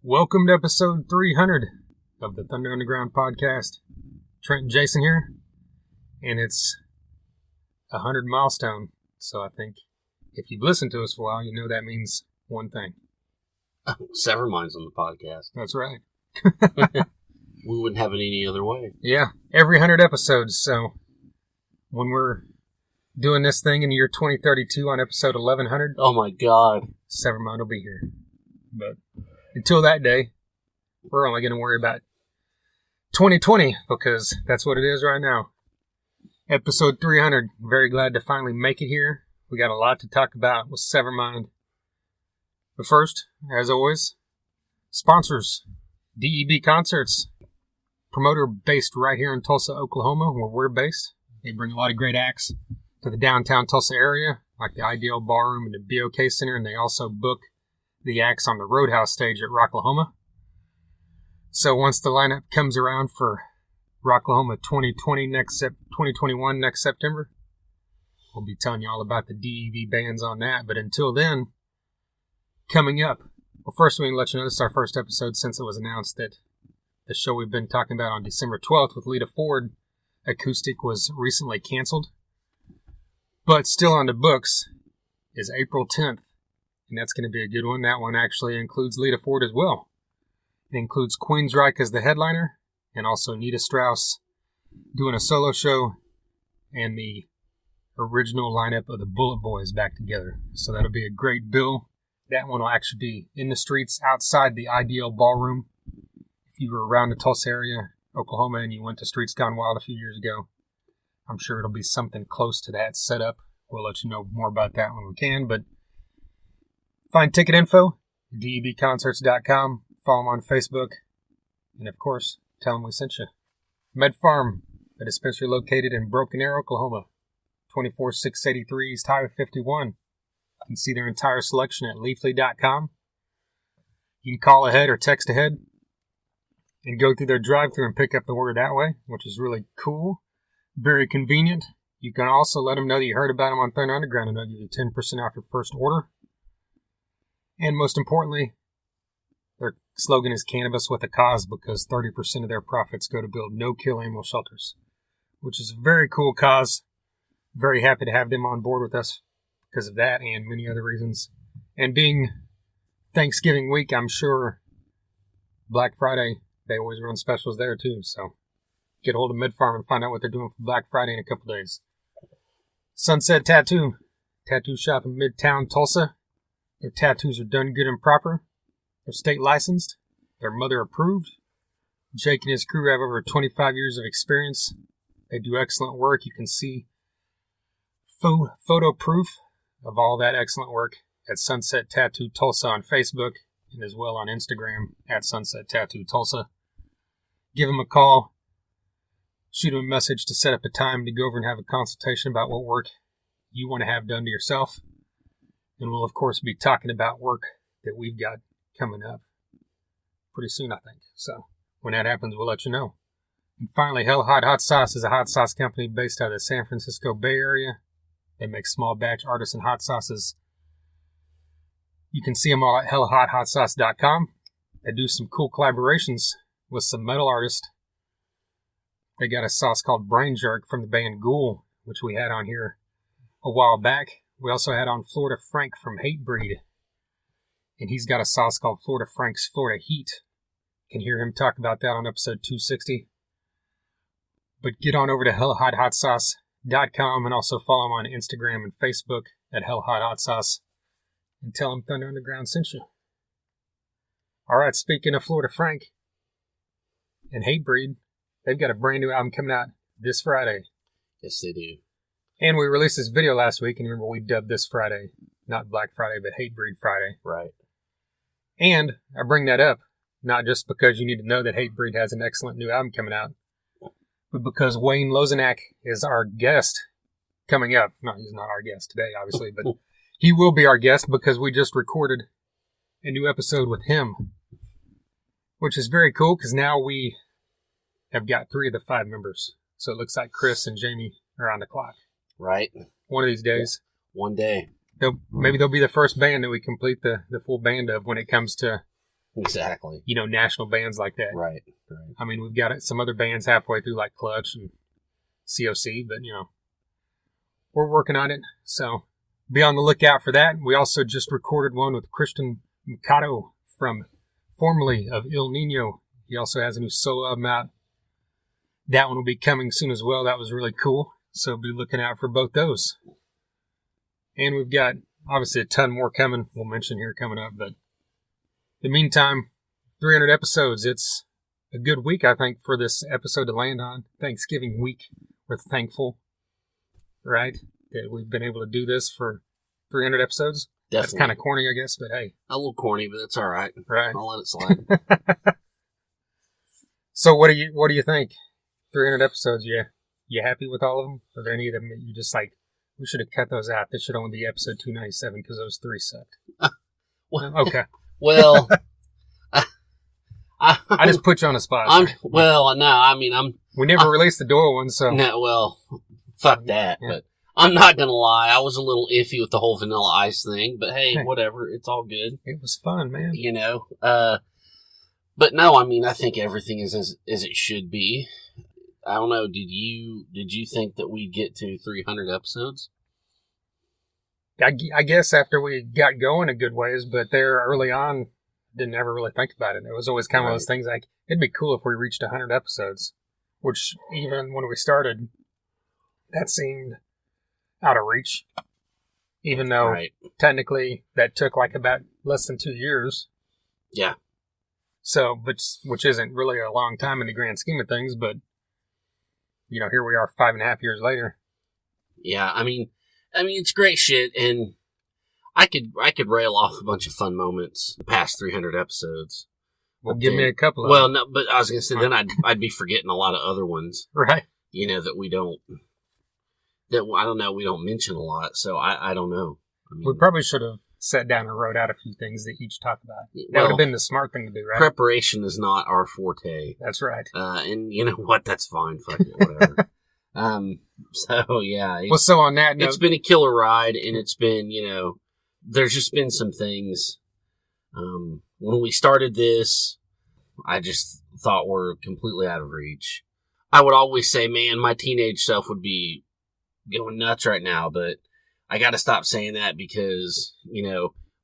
Welcome to episode 300 of the Thunder Underground podcast. Trent and Jason here, and it's a 100 milestone. So I think if you've listened to us for a while, you know that means one thing. Severmind's on the podcast. That's right. We wouldn't have it any other way. Yeah, every 100 episodes. So when we're doing this thing in the year 2032 on episode 1100, oh my God, Severmind will be here. But until that day, we're only going to worry about 2020 because that's what it is right now. Episode 300. Very glad to finally make it here. We got a lot to talk about with Severmind. But first, as always, sponsors. DEB Concerts. Promoter based right here in Tulsa, Oklahoma, where we're based. They bring a lot of great acts to the downtown Tulsa area, like the Ideal Ballroom and the BOK Center, and they also book the acts on the Roadhouse stage at Rocklahoma. So once the lineup comes around for Rocklahoma 2021 next September, we'll be telling you all about the DEV bands on that. But until then, coming up, well, first we can let you know this is our first episode since it was announced that the show we've been talking about on December 12th with Lita Ford acoustic was recently canceled. But still on the books is April 10th. And that's going to be a good one. That one actually includes Lita Ford as well. It includes Queensryche as the headliner, and also Nita Strauss doing a solo show, and the original lineup of the Bullet Boys back together. So that'll be a great bill. That one will actually be in the streets outside the Ideal Ballroom. If you were around the Tulsa area, Oklahoma, and you went to Streets Gone Wild a few years ago, I'm sure it'll be something close to that setup. We'll let you know more about that when we can, but find ticket info, debconcerts.com. Follow them on Facebook. And, of course, tell them we sent you. Med Farm, a dispensary located in Broken Arrow, Oklahoma. 24683 East Highway 51. You can see their entire selection at leafly.com. You can call ahead or text ahead and go through their drive-thru and pick up the order that way, which is really cool. Very convenient. You can also let them know that you heard about them on Thunder Underground, and they'll give you 10% off your first order. And most importantly, their slogan is Cannabis with a Cause, because 30% of their profits go to build no-kill animal shelters, which is a very cool cause. Very happy to have them on board with us because of that and many other reasons. And being Thanksgiving week, I'm sure Black Friday, they always run specials there too. So get a hold of Med Farm and find out what they're doing for Black Friday in a couple days. Sunset Tattoo shop in Midtown Tulsa. Their tattoos are done good and proper. They're state licensed. They're mother approved. Jake and his crew have over 25 years of experience. They do excellent work. You can see photo proof of all that excellent work at Sunset Tattoo Tulsa on Facebook and as well on Instagram at Sunset Tattoo Tulsa. Give them a call. Shoot them a message to set up a time to go over and have a consultation about what work you want to have done to yourself. And we'll, of course, be talking about work that we've got coming up pretty soon, I think. So when that happens, we'll let you know. And finally, Hell Hot Hot Sauce is a hot sauce company based out of the San Francisco Bay Area. They make small batch artisan hot sauces. You can see them all at hellhothotsauce.com. They do some cool collaborations with some metal artists. They got a sauce called Brain Jerk from the band Ghoul, which we had on here a while back. We also had on Florida Frank from Hatebreed. And he's got a sauce called Florida Frank's Florida Heat. You can hear him talk about that on episode 260. But get on over to hellhothotsauce.com and also follow him on Instagram and Facebook at hellhothotsauce. And tell him Thunder Underground sent you. Alright, speaking of Florida Frank and Hatebreed, they've got a brand new album coming out this Friday. Yes, they do. And we released this video last week, and remember we dubbed this Friday, not Black Friday, but Hatebreed Friday. Right. And I bring that up, not just because you need to know that Hatebreed has an excellent new album coming out, but because Wayne Lozenak is our guest coming up. No, he's not our guest today, obviously, but he will be our guest because we just recorded a new episode with him, which is very cool because now we have got 3 of the 5 members. So it looks like Chris and Jamie are on the clock. Right. One of these days. One day. Maybe they'll be the first band that we complete the full band of when it comes to Exactly. national bands like that. Right. I mean, we've got some other bands halfway through, like Clutch and COC, but, we're working on it. So be on the lookout for that. We also just recorded one with Christian Mikado from formerly of Il Nino. He also has a new solo album out. That one will be coming soon as well. That was really cool. So be looking out for both those. And we've got, obviously, a ton more coming. We'll mention here coming up. But in the meantime, 300 episodes. It's a good week, I think, for this episode to land on. Thanksgiving week. We're thankful, right, that we've been able to do this for 300 episodes. Definitely. That's kind of corny, I guess, but hey. A little corny, but that's all right. Right. I'll let it slide. So what do you think? 300 episodes, you happy with all of them? Are there any of them that you just like, we should have cut those out? This should only be episode 297 because those 3 sucked. Well, okay. Well, I just put you on the spot. We never released the Doyle one, so. No, well, fuck that. Yeah. But I'm not going to lie. I was a little iffy with the whole Vanilla Ice thing, but hey, whatever. It's all good. It was fun, man. But no, I think everything is as it should be. I don't know. Did you think that we'd get to 300 episodes? I guess after we got going a good ways, but there early on, didn't ever really think about it. It was always kind of one of those things like, it'd be cool if we reached 100 episodes, which even when we started, that seemed out of reach. Even though technically that took like about less than 2 years. Yeah. So, which isn't really a long time in the grand scheme of things, but here we are 5.5 years later. Yeah, I mean, it's great shit, and I could rail off a bunch of fun moments the past 300 episodes. Well, give me a couple of them. Well, no, but I was gonna say then I'd be forgetting a lot of other ones, right? That we don't mention a lot. So I don't know. We probably should have sat down and wrote out a few things that each talk about. That would have been the smart thing to do, right? Preparation is not our forte. That's right. And you know what? That's fine. Fuck it, whatever. So yeah. Well, so on that note, it's been a killer ride, and it's been, there's just been some things. When we started this, I just thought we're completely out of reach. I would always say, man, my teenage self would be going nuts right now, but I got to stop saying that because,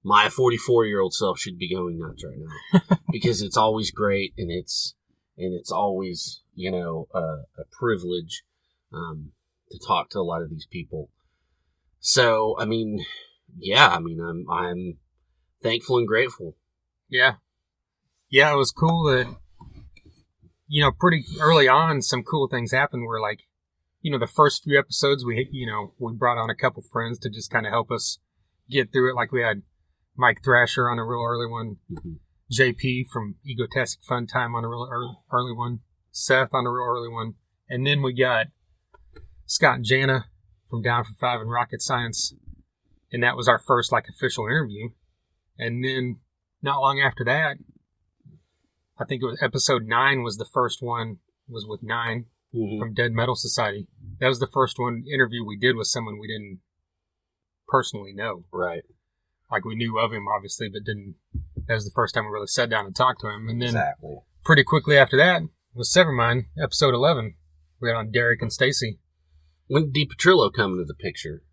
my 44-year-old self should be going nuts right now because it's always great and it's always, a privilege to talk to a lot of these people. So, I'm thankful and grateful. Yeah. Yeah, it was cool that, pretty early on, some cool things happened where, like, the first few episodes, we brought on a couple friends to just kind of help us get through it. Like, we had Mike Thrasher on a real early one, JP from Egotastic Fun Time on a real early one, Seth on a real early one, and then we got Scott and Jana from Down for Five and Rocket Science, and that was our first, like, official interview. And then not long after that, I think it was episode 9 was the first one, was with 9 from Dead Metal Society. That was the first interview we did with someone we didn't personally know. Right. Like, we knew of him, obviously, but that was the first time we really sat down and talked to him. And then pretty quickly after that was Severmind, episode 11. We had on Derek and Stacy. When did DiPetrillo come into the picture?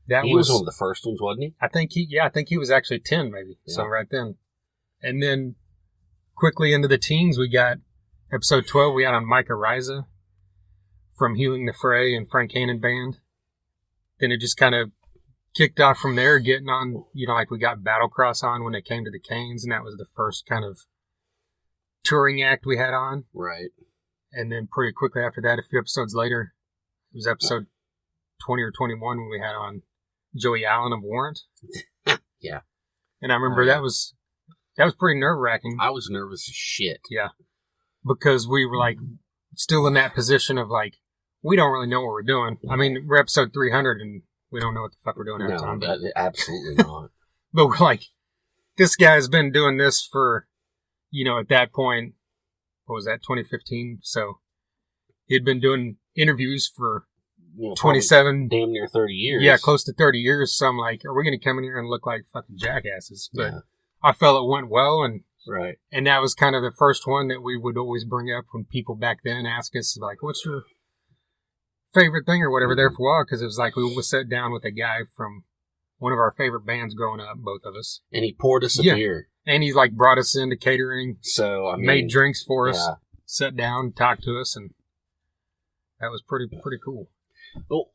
He was one of the first ones, wasn't he? I think he was actually 10, maybe. Yeah. So right then. And then quickly into the teens, we got episode 12. We had on Micah Riza from Healing the Fray and Frank Hannon Band. Then it just kind of kicked off from there, getting on, like we got Battlecross on when they came to the Canes, and that was the first kind of touring act we had on. Right. And then pretty quickly after that, a few episodes later, it was episode 20 or 21 when we had on Joey Allen of Warrant. Yeah. And I remember that was pretty nerve-wracking. I was nervous as shit. Yeah. Because we were, like, still in that position of, like, we don't really know what we're doing. I mean, we're episode 300 and we don't know what the fuck we're doing every time. No, absolutely not. But we're like, this guy's been doing this for, at that point, what was that, 2015? So he'd been doing interviews for 27, damn near 30 years. Yeah, close to 30 years. So I'm like, are we going to come in here and look like fucking jackasses? But I felt it went well, and Right. And that was kind of the first one that we would always bring up when people back then ask us, like, what's your favorite thing or whatever there for a while? Because it was like we would sit down with a guy from one of our favorite bands growing up, both of us. And he poured us a beer. And he like brought us into catering. So, I mean, made drinks for us, sat down, talked to us, and that was pretty cool. Well,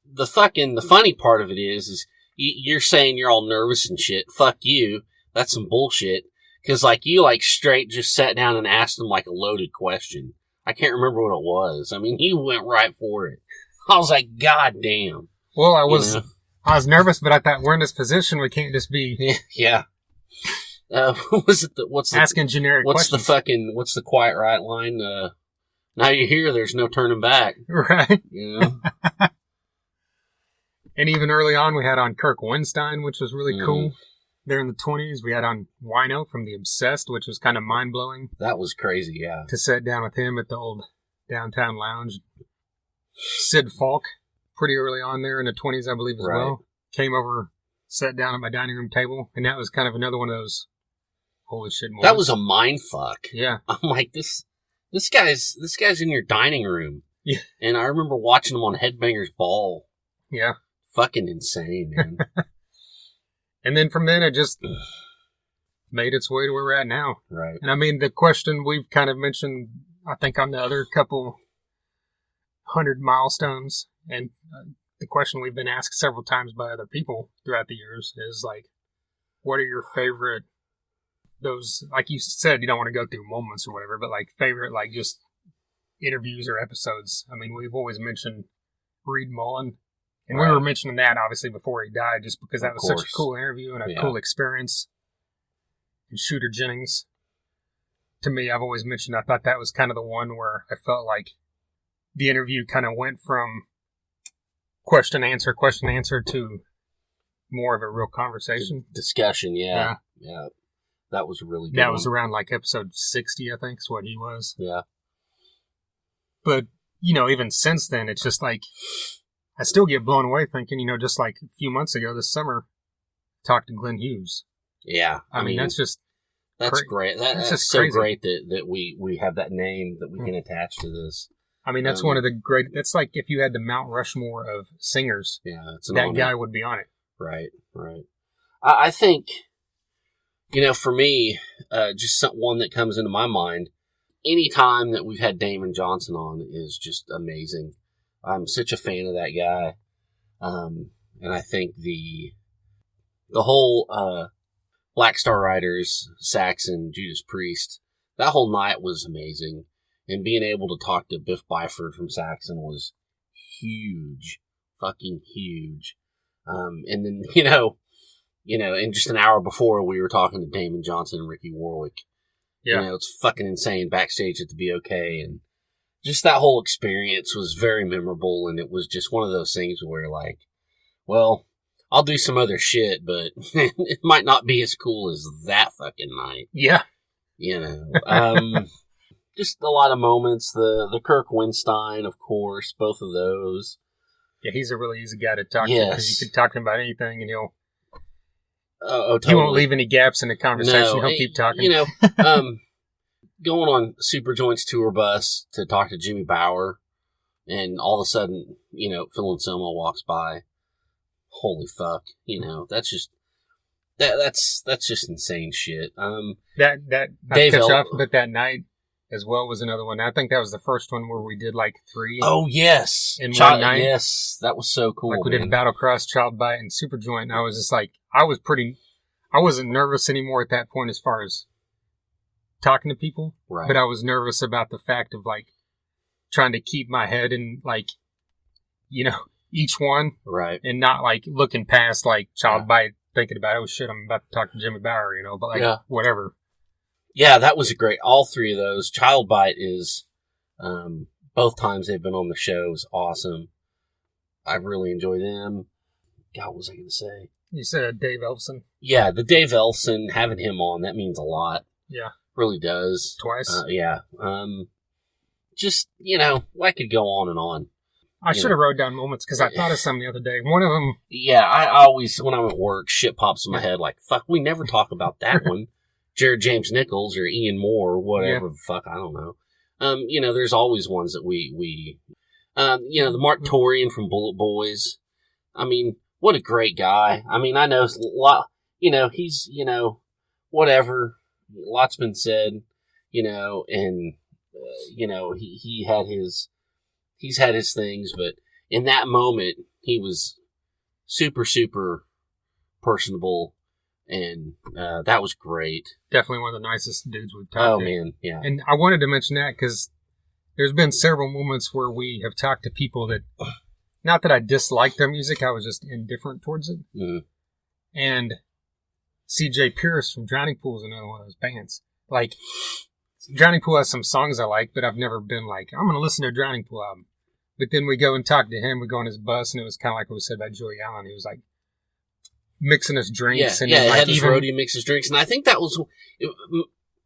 the funny part of it is you're saying you're all nervous and shit. Fuck you. That's some bullshit. Because, like, you, like, straight just sat down and asked him, like, a loaded question. I can't remember what it was. I mean, he went right for it. I was like, God damn. Well, I was nervous, but I thought we're in this position. We can't just be... Yeah. Asking generic questions. What's the quiet right line? Now you're here, there's no turning back. Right. You know? And even early on, we had on Kirk Windstein, which was really cool. There in the 20s, we had on Wino from The Obsessed, which was kind of mind-blowing. That was crazy, yeah. To sit down with him at the old downtown lounge. Sid Falk, pretty early on there in the 20s, I believe, as well. Came over, sat down at my dining room table, and that was kind of another one of those holy shit moments. That was a mind fuck. Yeah. I'm like, this guy's in your dining room. Yeah. And I remember watching him on Headbangers Ball. Yeah. Fucking insane, man. And then from then, it just made its way to where we're at now. Right. And I mean, the question we've kind of mentioned, I think, on the other couple 100 milestones, and the question we've been asked several times by other people throughout the years is, like, what are your favorite, those, like you said, you don't want to go through moments or whatever, but, like, favorite, like, just interviews or episodes. I mean, we've always mentioned Reed Mullen. And we were mentioning that, obviously, before he died, just because that was such a cool interview and a cool experience. And Shooter Jennings, to me, I've always mentioned, I thought that was kind of the one where I felt like the interview kind of went from question, answer to more of a real conversation. Discussion, yeah. That was really good. That was around, like, episode 60, I think, is what he was. Yeah. But, you know, even since then, it's just like... I still get blown away thinking, you know, just like a few months ago this summer, talked to Glenn Hughes. Yeah. I mean, that's just... That's great. That's just so crazy. Great that we have that name that we can attach to this. I mean, that's one of the great... That's like if you had the Mount Rushmore of singers. Yeah, that guy would be on it. Right. I think, you know, for me, just one that comes into my mind, any time that we've had Damon Johnson on is just amazing. I'm such a fan of that guy. And I think the whole Black Star Riders, Saxon, Judas Priest, that whole night was amazing. And being able to talk to Biff Byford from Saxon was huge. Fucking huge. And then, you know, and just an hour before we were talking to Damon Johnson and Ricky Warwick. Yeah. You know, it's fucking insane backstage at the BOK, and just that whole experience was very memorable, and it was just one of those things where, like, well, I'll do some other shit, but it might not be as cool as that fucking night. Yeah. You know, just a lot of moments. The Kirk Windstein, of course, both of those. Yeah, he's a really easy guy to talk to, because you can talk to him about anything, and totally. He won't leave any gaps in the conversation. He'll keep talking. You know, going on Superjoint's tour bus to talk to Jimmy Bauer, and all of a sudden, you know, Phil Anselmo walks by. Holy fuck! You know, that's just insane shit. That Dave but that night as well was another one. I think that was the first one where we did like 3. Oh yes, in one night. Yes, that was so cool. Like we did Battlecross, Child Bite, and Superjoint. And I was just like, I wasn't nervous anymore at that point as far as talking to people, right? But I was nervous about the fact of like trying to keep my head in like, you know, each one, right, and not like looking past like Child Bite, thinking about, oh shit, I'm about to talk to Jimmy Bauer, you know, but like whatever. Yeah, that was a great. All 3 of those. Child Bite is both times they've been on the show is awesome. I really enjoy them. God, what was I going to say? You said Dave Elfson. Yeah, the Dave Elfson, having him on, that means a lot. Yeah. Really does. Twice. Yeah. Just, you know, I could go on and on. I should have wrote down moments because I thought of some the other day. One of them... Yeah, I always, when I'm at work, shit pops in my head like, fuck, we never talk about that one. Jared James Nichols or Ian Moore or whatever the fuck, I don't know. There's always ones that we the Mark Torian from Bullet Boys. I mean, what a great guy. I mean, I know a lot, he's, whatever. Lots been said, and, he's had his things, but in that moment, he was super, super personable, and that was great. Definitely one of the nicest dudes we've talked to. Oh, man, yeah. And I wanted to mention that because there's been several moments where we have talked to people that, not that I disliked their music, I was just indifferent towards it. Mm. And CJ Pierce from Drowning Pool is another one of those bands. Like, Drowning Pool has some songs I like, but I've never been like, I'm going to listen to a Drowning Pool album. But then we go and talk to him, we go on his bus, and it was kind of like what we said about Joey Allen. He was like, mixing us drinks. Yeah, he had his roadie mix his drinks. And I think that was,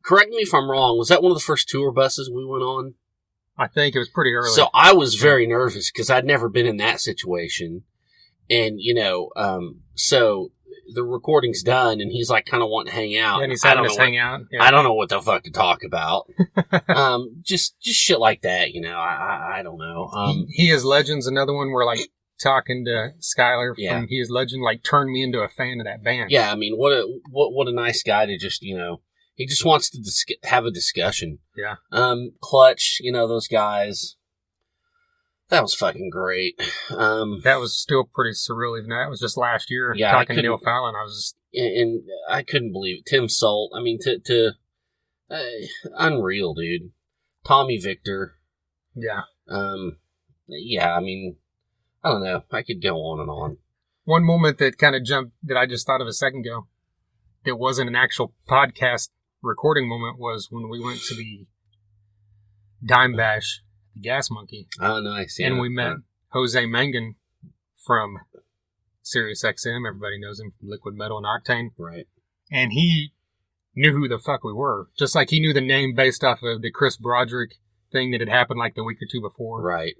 correct me if I'm wrong, was that one of the first tour buses we went on? I think it was pretty early. So I was very nervous because I'd never been in that situation. And, so the recording's done and he's like kind of wanting to hang out. Yeah, and he's having us hang out. Yeah. I don't know what the fuck to talk about. Just shit like that, I don't know. He is Legend's another one where like talking to Skylar from He is Legend like turned me into a fan of that band. Yeah, I mean, what a nice guy to just, he just wants to have a discussion. Yeah. Clutch, those guys. That was fucking great. That was still pretty surreal even that was just last year. Yeah, talking to Neil Fallon, I was just... And I couldn't believe it. Tim Salt, I mean, unreal, dude. Tommy Victor. Yeah. Yeah, I mean, I don't know. I could go on and on. One moment that kind of jumped, that I just thought of a second ago, that wasn't an actual podcast recording moment, was when we went to the Dime Bash, the Gas Monkey. Oh, nice. Yeah. And we met Jose Mangan from Sirius XM. Everybody knows him from Liquid Metal and Octane. Right. And he knew who the fuck we were. Just like he knew the name based off of the Chris Broderick thing that had happened like the week or two before. Right.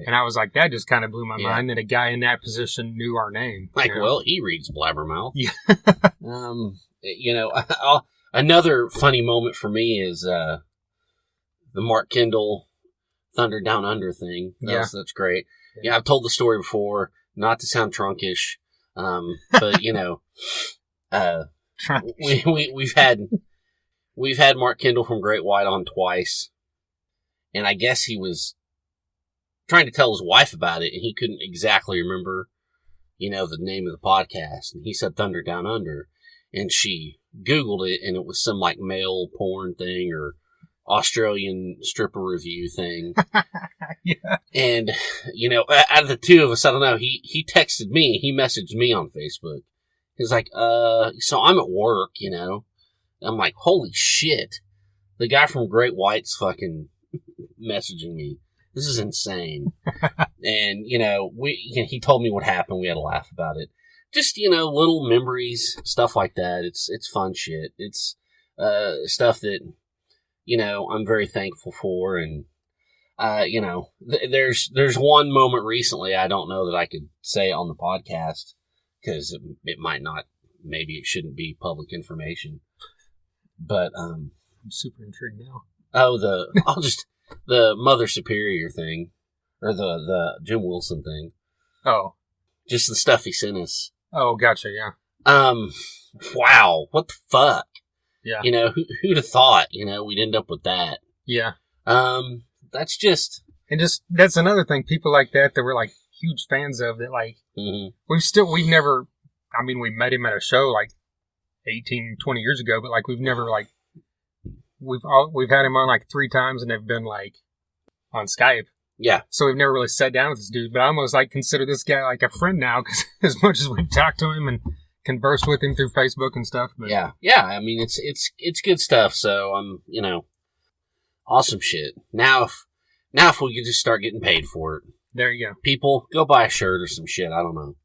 And I was like, that just kind of blew my mind that a guy in that position knew our name. Like, well, he reads Blabbermouth. Yeah. Another funny moment for me is the Mark Kendall Thunder Down Under thing. That's great. Yeah, I've told the story before, not to sound trunkish, but we've had Mark Kendall from Great White on twice, and I guess he was trying to tell his wife about it, and he couldn't exactly remember, the name of the podcast, and he said Thunder Down Under, and she Googled it, and it was some like male porn thing or Australian stripper review thing. Yeah. And, out of the two of us, I don't know, he texted me, he messaged me on Facebook. He's like, so I'm at work, I'm like, holy shit. The guy from Great White's fucking messaging me. This is insane. And, he told me what happened. We had a laugh about it. Just, little memories, stuff like that. It's fun shit. It's, stuff that, I'm very thankful for. And, there's one moment recently, I don't know that I could say on the podcast because it might not, maybe it shouldn't be public information. But, I'm super intrigued now. The Mother Superior thing, or the Jim Wilson thing. Oh. Just the stuff he sent us. Oh, gotcha, yeah. Wow, what the fuck? Yeah. Who'd have thought, we'd end up with that. Yeah. That's just... And that's another thing, people like that we're like huge fans of that like, we've never, I mean, we met him at a show like 18, 20 years ago, but like we've never like, we've had him on like 3 times and they've been like on Skype. Yeah. So we've never really sat down with this dude, but I almost like consider this guy like a friend now because as much as we've talked to him and conversed with him through Facebook and stuff. But yeah. I mean, it's good stuff. So awesome shit. Now if we could just start getting paid for it. There you go. People, go buy a shirt or some shit. I don't know.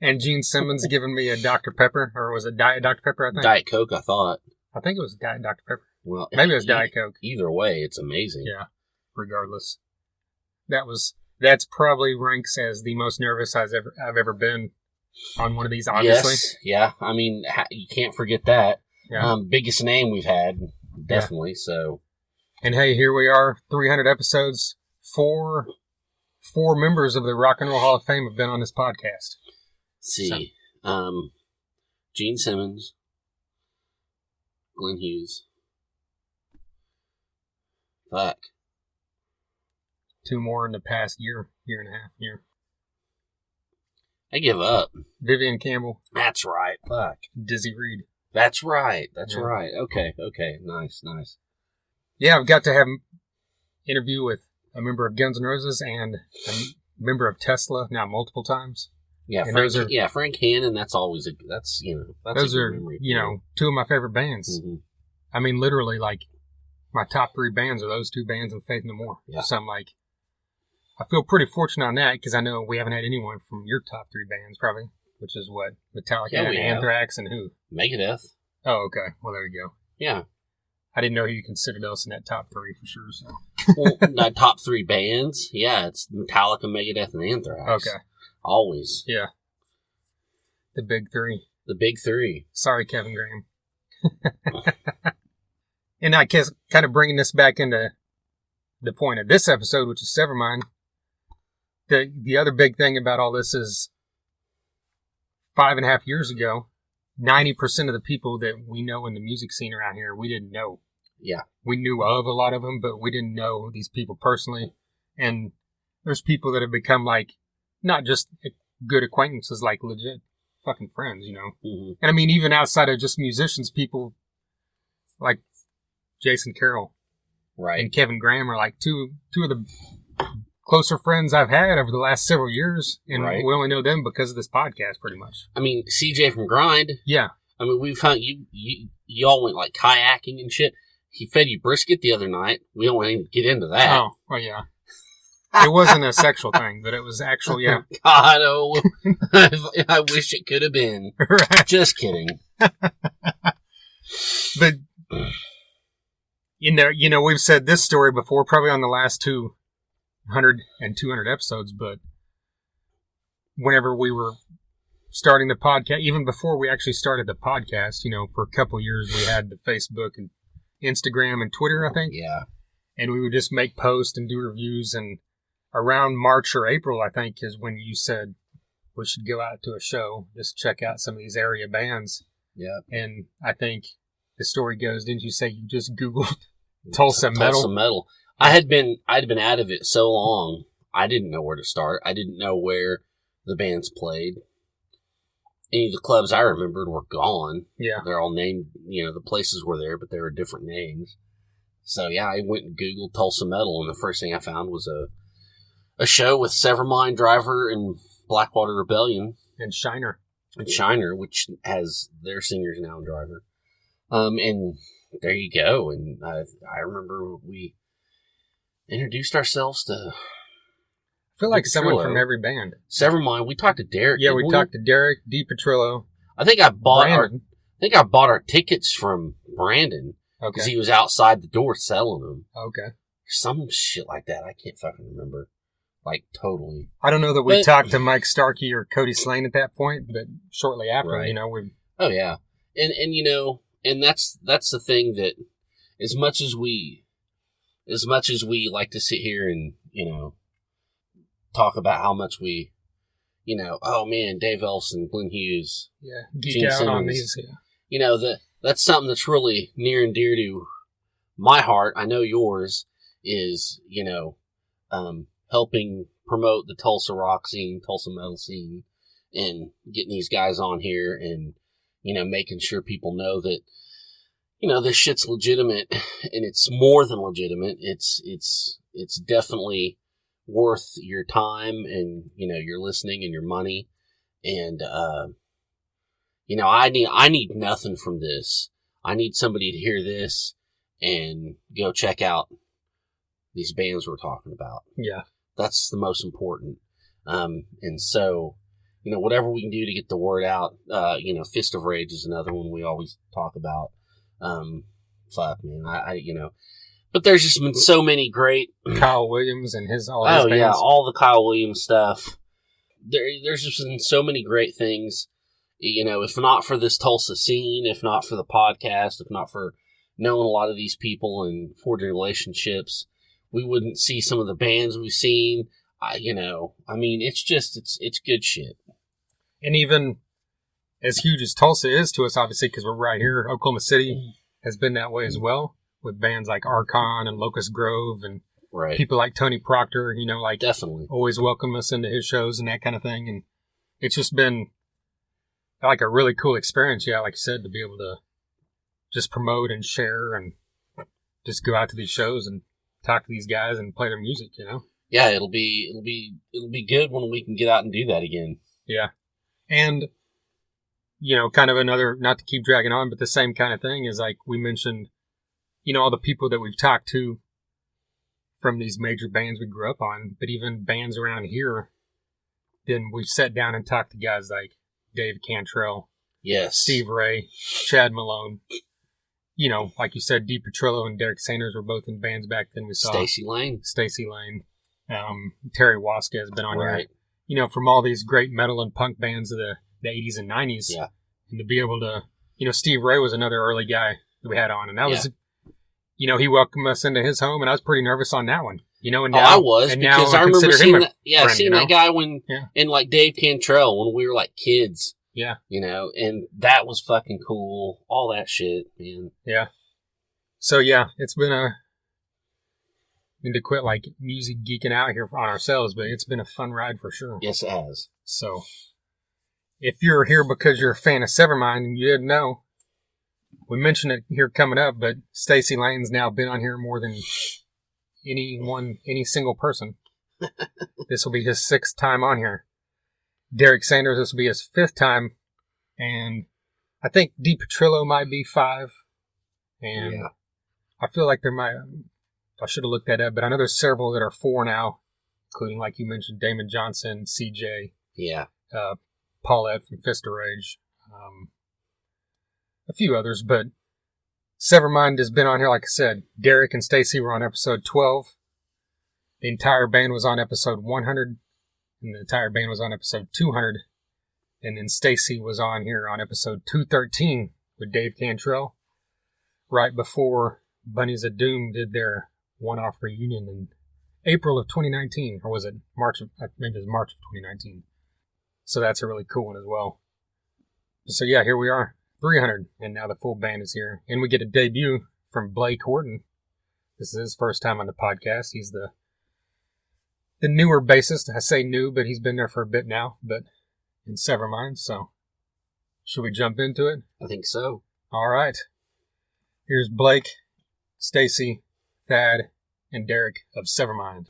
And Gene Simmons giving me a Dr. Pepper, or was it Diet Dr. Pepper, I think? Diet Coke, I thought. I think it was Diet Dr. Pepper. Well, maybe it was Diet Coke. Either way, it's amazing. Yeah, regardless. That's probably ranks as the most nervous I've ever been on one of these, obviously. Yes, yeah. I mean, you can't forget that. Yeah. Biggest name we've had, definitely. Yeah. So, and hey, here we are, 300 episodes. Four members of the Rock and Roll Hall of Fame have been on this podcast. See, Gene Simmons, Glenn Hughes. Fuck. 2 more in the past year and a half. I give up. Vivian Campbell. That's right. Fuck. Dizzy Reed. That's right. Right. Okay. Nice. Yeah, I've got to have an interview with a member of Guns N' Roses and a member of Tesla now multiple times. Yeah, Frank Hannon. That's always those are memory, 2 of my favorite bands. Mm-hmm. I mean, literally, like my top 3 bands are those 2 bands and Faith No More. Yeah. So I'm like, I feel pretty fortunate on that because I know we haven't had anyone from your top 3 bands probably, which is what Metallica and Anthrax and who? Megadeth. Oh, okay. Well, there you go. Yeah. I didn't know you considered us in that top 3 for sure. So. Well, the top 3 bands, yeah, it's Metallica, Megadeth, and Anthrax. Okay. Always. Yeah. The big 3. The big 3. Sorry, Kevin Graham. And I guess kind of bringing this back into the point of this episode, which is Severmind. The other big thing about all this is 5.5 years ago, 90% of the people that we know in the music scene around here, we didn't know. Yeah. We knew of a lot of them, but we didn't know these people personally. And there's people that have become like, not just good acquaintances, like legit fucking friends, Mm-hmm. And I mean, even outside of just musicians, people like Jason Carroll, right, and Kevin Graham are like two of the closer friends I've had over the last several years, and right. we only know them because of this podcast, pretty much. I mean, CJ from Grind. Yeah. I mean, we've hung you all went like kayaking and shit. He fed you brisket the other night. We don't want to get into that. Oh, well, yeah. It wasn't a sexual thing, but it was actual, yeah. God, oh, I wish it could have been. Right. Just kidding. But, we've said this story before, probably on the last 200 and 200 episodes, but whenever we were starting the podcast, even before we actually started the podcast, for a couple of years, we had the Facebook and Instagram and Twitter, I think. Yeah. And we would just make posts and do reviews, and around March or April, I think, is when you said we should go out to a show, just check out some of these area bands. Yeah. And I think the story goes, didn't you say you just Googled Tulsa Metal? Tulsa Metal. I'd been out of it so long, I didn't know where to start. I didn't know where the bands played. Any of the clubs I remembered were gone. Yeah. They're all named, the places were there, but they were different names. So, yeah, I went and Googled Tulsa Metal, and the first thing I found was a show with Severmind, Driver, and Blackwater Rebellion. And Shiner. Which has their singers now and Driver. And there you go. And I remember we introduced ourselves to... I feel like someone from every band. Severmind. We talked to Derek. Yeah, we talked to Derek, D. Petrillo. I think I bought our tickets from Brandon. Okay. Because he was outside the door selling them. Okay. Some shit like that. I can't fucking remember. Like, totally. I don't know that we talked to Mike Starkey or Cody Slane at that point, but shortly after, right. we... Oh, yeah. And that's the thing that as much as we like to sit here and, talk about how much we, oh man, Dave Ellefson, Glenn Hughes. Yeah, geek Gene out Simmons, on these, yeah. That's something that's really near and dear to my heart. I know yours is, helping promote the Tulsa rock scene, Tulsa metal scene, and getting these guys on here and, making sure people know that, this shit's legitimate, and it's more than legitimate. It's definitely worth your time and, your listening and your money. And, I need nothing from this. I need somebody to hear this and go check out these bands we're talking about. Yeah. That's the most important. And so, whatever we can do to get the word out, Fist of Rage is another one we always talk about. Fuck, man, but there's just been so many great Kyle Williams and all his bands. Yeah, all the Kyle Williams stuff. there's just been so many great things. You know, if not for this Tulsa scene, if not for the podcast, if not for knowing a lot of these people and forging relationships, we wouldn't see some of the bands we've seen. It's good shit. And even as huge as Tulsa is to us, obviously, because we're right here, Oklahoma City has been that way as well, with bands like Archon and Locust Grove and people like Tony Proctor, definitely always welcome us into his shows and that kind of thing. And it's just been like a really cool experience, like you said, to be able to just promote and share and just go out to these shows and talk to these guys and play their music, Yeah, it'll be good when we can get out and do that again. Yeah. And, kind of another, not to keep dragging on, but the same kind of thing is like we mentioned, all the people that we've talked to from these major bands we grew up on, but even bands around here, then we've sat down and talked to guys like Dave Cantrell, yes, Steve Ray, Chad Malone, like you said, Dee Petrillo and Derek Sanders were both in bands back then. We saw Stacy Lane, Terry Waska has been on here, from all these great metal and punk bands of the 80s and 90s. Yeah. And to be able to, Steve Ray was another early guy that we had on, and that was, he welcomed us into his home, and I was pretty nervous on that one, and now, I was, because I remember seeing that guy in like Dave Cantrell when we were like kids. Yeah. And that was fucking cool. All that shit, man. Yeah. So, it's been need to quit like music geeking out here on ourselves, but it's been a fun ride for sure. Yes, it has. So, if you're here because you're a fan of Severmind and you didn't know, we mentioned it here coming up, but Stacy Lane's now been on here more than any single person. This will be his 6th time on here. Derek Sanders, this will be his 5th time, and I think Dee Petrillo might be 5, and I feel like there might, I should have looked that up, but I know there's several that are 4 now, including, like you mentioned, Damon Johnson, CJ, Paulette from Fist of Rage, a few others, but Severmind has been on here, like I said. Derek and Stacy were on episode 12. The entire band was on episode 100. And the entire band was on episode 200. And then Stacy was on here on episode 213 with Dave Cantrell, right before Bunnies of Doom did their one-off reunion in April of 2019. Or was it March of 2019. So that's a really cool one as well. So here we are, 300, and now the full band is here. And we get a debut from Blake Horton. This is his first time on the podcast. He's the newer bassist. I say new, but he's been there for a bit now, but in Severmind. So, should we jump into it? I think so. All right. Here's Blake, Stacy, Thad, and Derek of Severmind.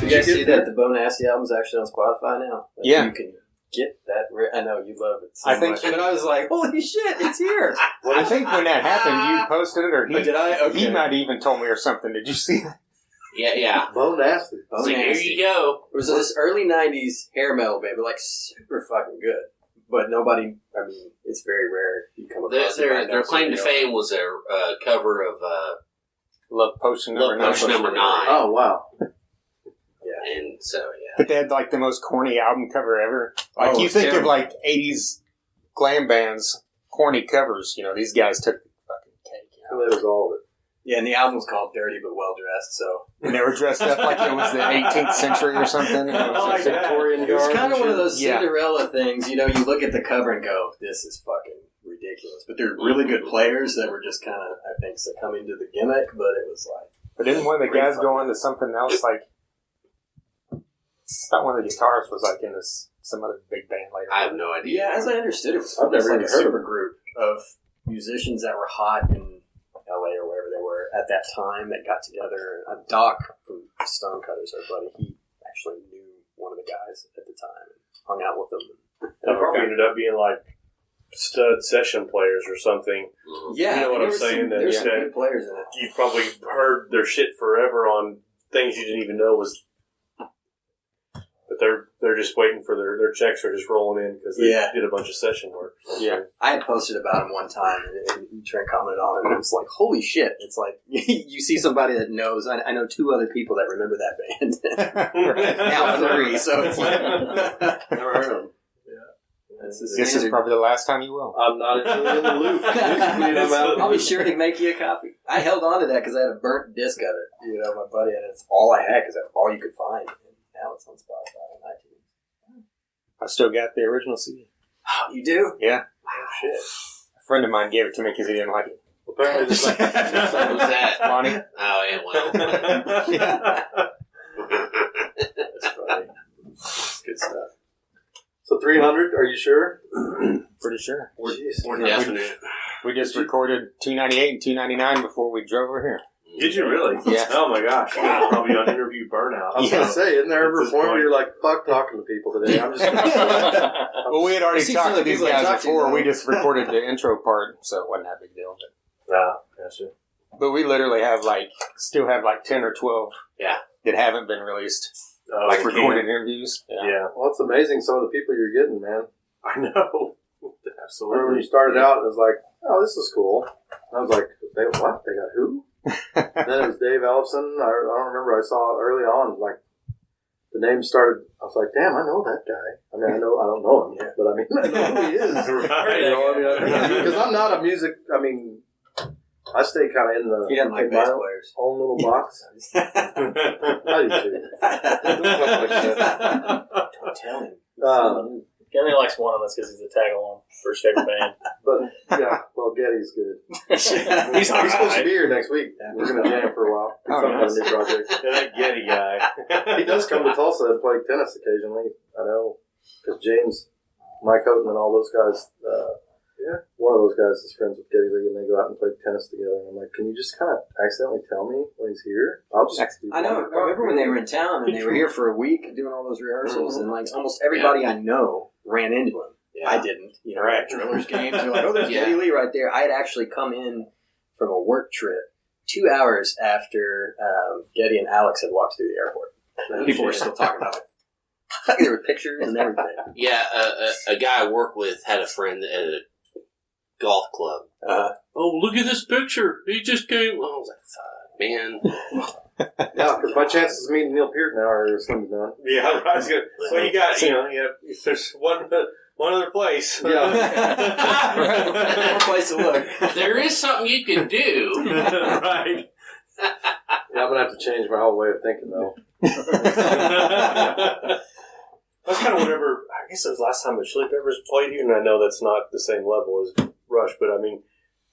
Did you see that the Bonassi album is actually on Spotify now? You can get that. I know you love it so much. But I was like, holy shit, it's here. I think when that happened, you posted it, or did I? Okay. He might have even told me or something. Did you see that? Yeah. Bonassi. So here you go. It was this early 90s hair metal band, but like super fucking good. But nobody, it's very rare you come across their claim to fame was their cover of Love Potion Number 9. Oh, wow. And so, But they had like the most corny album cover ever. Like you think of like 80s glam bands, corny covers, these guys took the fucking cake. That was all of it. Yeah, and the album was called Dirty But Well Dressed, so. And they were dressed up like it was the 18th century or something. It was like Victorian garb. It was kind of one of those Cinderella things, you look at the cover and go, this is fucking ridiculous. But they're really good players that were just kind of, I think, succumbing to the gimmick, but it was like. But didn't one of the guys go on to something else like. I thought one of the guitarists was like in some other big band later. I have no idea. Yeah, as I understood it, I've never even heard of a group of musicians that were hot in LA or wherever they were at that time that got together. Doc from Stonecutters, our buddy, he actually knew one of the guys at the time and hung out with them. That probably ended up being like stud session players or something. Yeah, you know what I'm saying? There's some good players in it. You've probably heard their shit forever on things you didn't even know was. But they're just waiting for their checks are just rolling in because they did a bunch of session work. Yeah, I had posted about him one time, and Trent commented on it, and it was like, holy shit! It's like you see somebody that knows. I know 2 other people that remember that band. Now 3, so it's like never heard of them. This is probably the last time you will. I'm not actually in the loop. I'll be sure to make you a copy. I held on to that because I had a burnt disc of it. You know, my buddy, and it's all I had because that's all you could find. And now it's on Spotify and iTunes. I still got the original CD. Oh, you do? Yeah. Oh, shit. A friend of mine gave it to me because he didn't like it. Apparently, it's like, Who's that? Lonnie. Oh, yeah, well. That's funny. That's good stuff. So 300, are you sure? Pretty sure. We're definite. We just recorded 298 and 299 before we drove over here. Did you really? Yeah. Oh my gosh. You're probably on interview burnout. I was going to say, isn't there ever a point where you're like, fuck talking to people today? I'm just Well, we had already talked to these guys before. We to, just recorded the intro part, so it wasn't that big deal. Gotcha. But we literally still have 10 or 12 that haven't been released. Recorded interviews. Yeah. Well, it's amazing some of the people you're getting, man. I know. Absolutely. Remember when you started out, it was like, oh, this is cool. And I was like, they what? They got who? And then it was Dave Ellefson. I don't remember. I saw it early on. Like, the name started, I was like, damn, I know that guy. I mean, I don't know him yet, but I mean, I know who he is. Right. You know, I mean, because I'm not a music, I stay kind of in the he doesn't like in bass my players. own little box. I do too. Don't tell him. He only likes one of us because he's a tag-along for his favorite band. But yeah, well, Getty's good. He's He's supposed to be here next week. We're going to jam for a while. Oh, Some kind of nice. new project. Yeah, that Getty guy. He does come to Tulsa and play tennis occasionally. I know, because James, Mike Houghton, and all those guys. One of those guys is friends with Getty Lee, and they go out and play tennis together. And I'm like, can you just kind of accidentally tell me when he's here? I'll just. I know. I remember when they were in town and they were here for a week doing all those rehearsals, and like almost everybody I know ran into him. Yeah. I didn't. You know, at Drillers games, they're like, oh, there's Geddy Lee right there. I had actually come in from a work trip 2 hours after Geddy and Alex had walked through the airport. People were still talking about it. There were pictures and everything. Yeah, a guy I work with had a friend at a golf club. Oh, look at this picture. He just came. I was like, fuck, man. Yeah, because my chances of meeting Neil Peart now are slim to none. Yeah, right. Well, you got, there's one other place. Yeah. More place to look. There is something you can do. Right. Yeah, I'm going to have to change my whole way of thinking, though. That's kind of whatever, I guess it was last time the Chili Peppers played here, and I know that's not the same level as Rush, but I mean,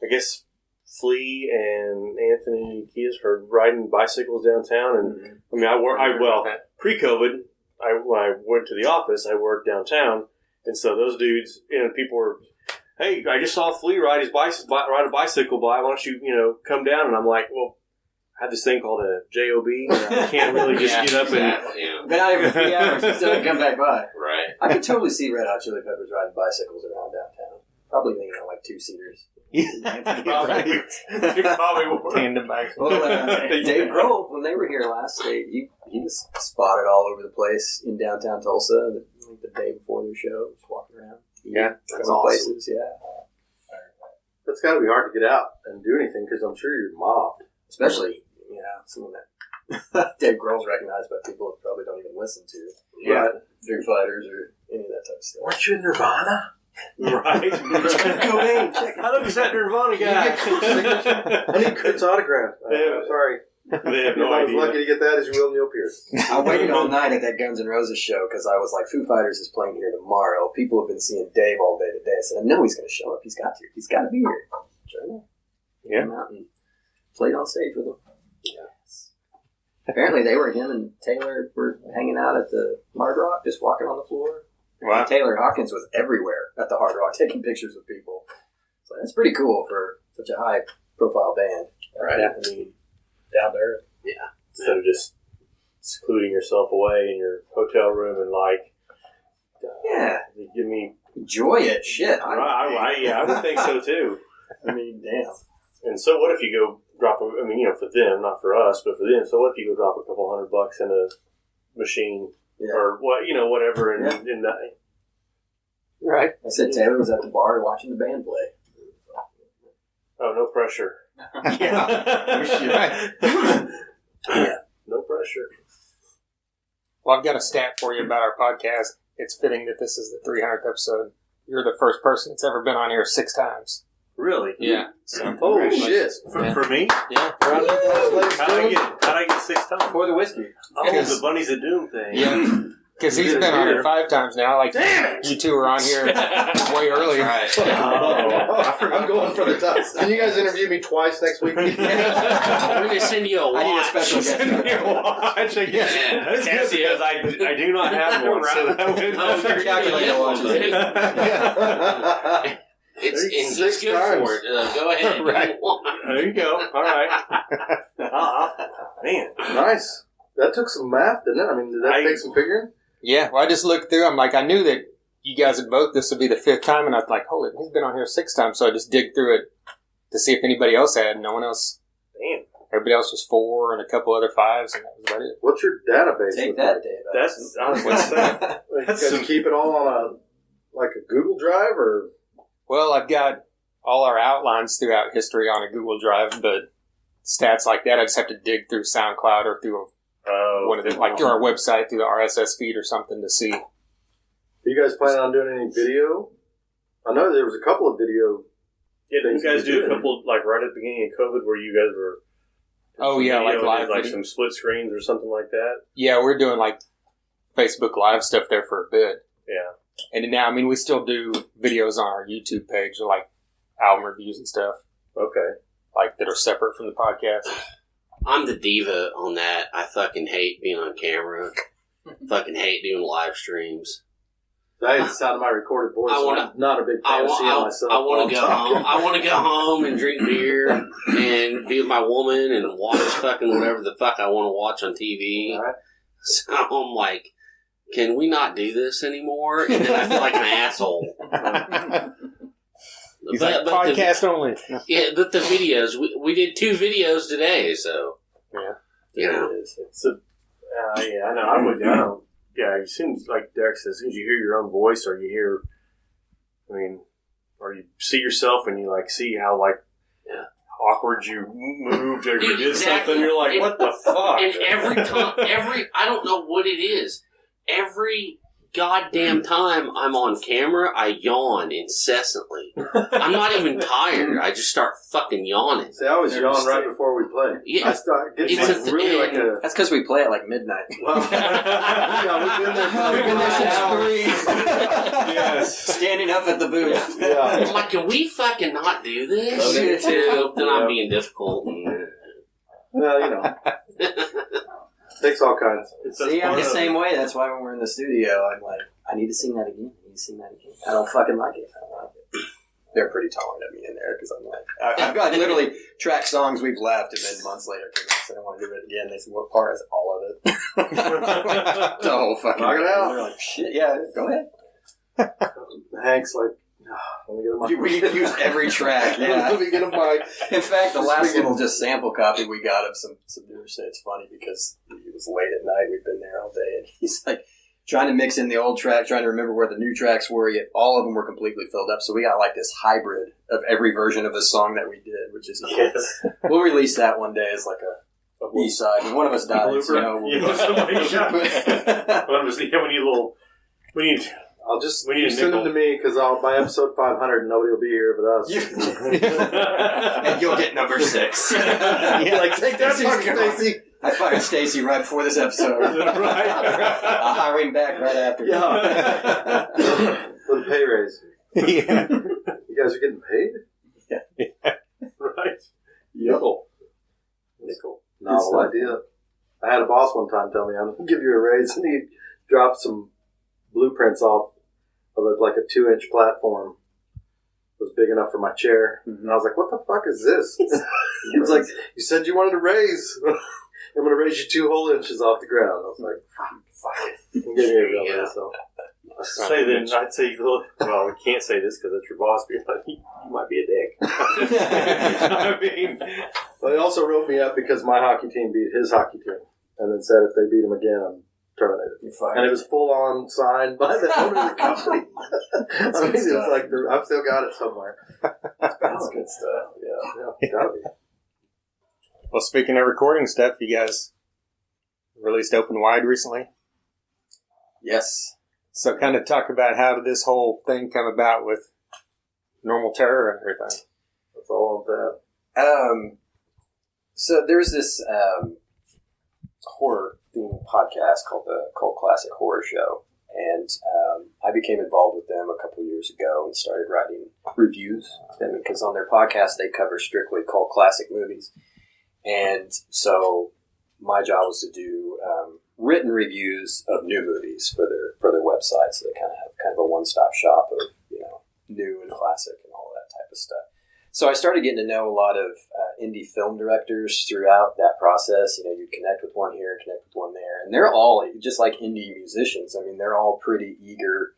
I guess Flea and Anthony Kiedis for riding bicycles downtown, and I mean, pre-COVID, when I went to the office, I worked downtown, and so those dudes, people were, hey, I just saw Flea ride a bicycle by, why don't you, come down? And I'm like, well, I have this thing called a JOB, and I can't really just get up and... Been out here for 3 hours and still come back by. Right. I could totally see Red Hot Chili Peppers riding bicycles around downtown. Probably, like 2-seaters. Probably would. Tandem bike. Well, Dave Grohl, when they were here last, he was spotted all over the place in downtown Tulsa the day before their show. Just walking around. Yeah, that's awesome. Places, yeah. It's got to be hard to get out and do anything because I'm sure you're mobbed. Especially, someone that Dave Grohl's recognized by people that probably don't even listen to. Yeah. Foo Fighters or any of that type of stuff. Weren't you in Nirvana? Right. Cobain, check it. I look at that Nirvana guy. I need Kurt's autograph. I'm sorry. They have no You're not as idea. lucky to get that as you will Neil Peart. I waited all night at that Guns N' Roses show because I was like, Foo Fighters is playing here tomorrow. People have been seeing Dave all day today. I said, I know he's going to show up. He's got to. He's got to be here. Sure enough. Yeah. Came out and played on stage with him. Yes. Apparently, him and Taylor were hanging out at the Hard Rock, just walking on the floor. Wow. And Taylor Hawkins was everywhere at the Hard Rock, taking pictures with people. So that's pretty cool for such a high-profile band. Right. I mean, down to earth. Yeah. Instead of just secluding yourself away in your hotel room and Yeah. Give me. Enjoy it. Shit. I would think so too. I mean, damn. And so what if you go drop for them, not for us, but for them. So what if you go drop a couple $100 in a machine or what, whatever, and Right. I said Taylor was at the bar watching the band play. oh, no pressure. Right. Yeah, no pressure. Well, I've got a stat for you about our podcast. It's fitting that this is the 300th episode. You're the first person that's ever been on here 6 times. Really? Yeah. So, Holy shit. For me? yeah. Round of applause, ladies and How'd gentlemen. I get 6 times? For the whiskey. Oh, the Bunnies of Doom thing. Yeah. Because he's been on here 5 times now. Like, Damn it! you two were on here way earlier. Right. I'm going for the top. Can you guys interview me twice next week? We're going to send you a watch. I need a special guest. Watch, I guess. Yeah. That's good because I do not have one. So that would Oh, calculator watches. It's and he's 6 good times. for it. Go ahead. Right. There you go. All right. Man. Nice. That took some math, didn't it? I mean, did that take some figuring? Yeah. Well, I just looked through. I'm like, I knew that you guys had both. This would be the 5th time. And I was like, holy, he's been on here 6 times. So I just dig through it to see if anybody else had. No one else. Damn. Everybody else was 4 and a couple other 5s. And that was about it. What's your database? Take look that, like? Dave. That's, I was going to say. Like, you guys keep it all on a Google Drive or? Well, I've got all our outlines throughout history on a Google Drive, but stats like that, I just have to dig through SoundCloud or through one of the, like through our website, through the RSS feed or something to see. Are you guys planning on doing any video? I know there was a couple of video. Yeah, did you guys do a couple, like right at the beginning of COVID where you guys were... Oh, yeah, like live like video. some split screens or something like that? Yeah, we're doing like Facebook Live stuff there for a bit. Yeah. And now, I mean, we still do videos on our YouTube page, like album reviews and stuff, Okay. like that are separate from the podcast. I'm the diva on that. I fucking hate being on camera. Fucking hate doing live streams. That is the sound of my recorded voice. I'm not a big fan of seeing myself. I want to go talking. home. I want to go home and drink beer and be with my woman and watch fucking whatever the fuck I want to watch on TV. Right. So I'm like, can we not do this anymore? And then I feel like an asshole. He's like, podcast only. Yeah, but the videos, we did 2 videos today, so. Yeah. You know. It's a, yeah, I know. I'm with you. I don't. Yeah, as soon as, like Derek says, as soon as you hear your own voice or you hear, or you see yourself and you, like, see how, like, awkward you moved or you did something, you're like, what the fuck? And every time, I don't know what it is. Every goddamn time I'm on camera, I yawn incessantly. I'm not even tired. I just start fucking yawning. See, I always yawn right before we play. Yeah. I start getting It's like a really thing. like a... That's because we play at like midnight. Well, yeah, we've been there since 3. Yes. Standing up at the booth. Yeah. I'm like, can we fucking not do this? Okay. Then I'm being difficult. Well, takes all kinds. See, I'm the same way. That's why when we're in the studio, I'm like, I need to sing that again. I don't fucking like it. They're pretty tolerant of me in there because I'm like, I've got literally track songs we've left and then months later came out, so I don't want to do it again. They said, what part is all of it? The whole fucking Knock it thing. out. They're like, shit, yeah, go ahead. Hank's like, let me get a mic. We use every track, yeah. Let me get a mic. In fact, the Just last thinking- little just sample copy we got of some newer shit, it's funny because it was late at night, we've been there all day, and he's like trying to mix in the old track, trying to remember where the new tracks were, yet all of them were completely filled up, so we got like this hybrid of every version of the song that we did, which is cool. We'll release that one day as like a B-side. When one of us dies, Blooper? we'll we need I'll just We need a send them nickel. to me because by episode 500, nobody will be here but us. and you'll get number 6. Like, take that, fucking Stacy. I fired Stacy right before this episode. Right. I'll hire him back right after. Yeah. For the pay raise. Yeah. You guys are getting paid? Right. Nickel. Novel idea. I had a boss one time tell me, I'm going to give you a raise, and he dropped some blueprints off of like a 2-inch platform. It was big enough for my chair. And I was like, what the fuck is this? He was like, you said you wanted a raise. I'm going to raise you 2 whole inches off the ground. I was like, fuck. He gave me a real raise, so. Say then, I'd say, well, we can't say this because it's your boss, but you might be a dick. I mean, well, he also wrote me up because my hockey team beat his hockey team, and then said if they beat him again, I'm terminated. And it was full on signed by the owner of the company. I mean, it was like I've still got it somewhere. That's good stuff. Yeah, gotta be. Well, speaking of recording stuff, you guys released Open Wide recently. Yes. So kind of talk about how did this whole thing come about with Normal Terror and everything. That's all on that. So there's this horror themed podcast called the Cult Classic Horror Show, and I became involved with them a couple of years ago and started writing reviews. Because on their podcast they cover strictly cult classic movies, and so my job was to do written reviews of new movies for their website. So they kind of have kind of a one-stop shop of new and classic and all that type of stuff. So I started getting to know a lot of indie film directors throughout that process. You connect with one here, connect with one there, and they're all just like indie musicians. I mean, they're all pretty eager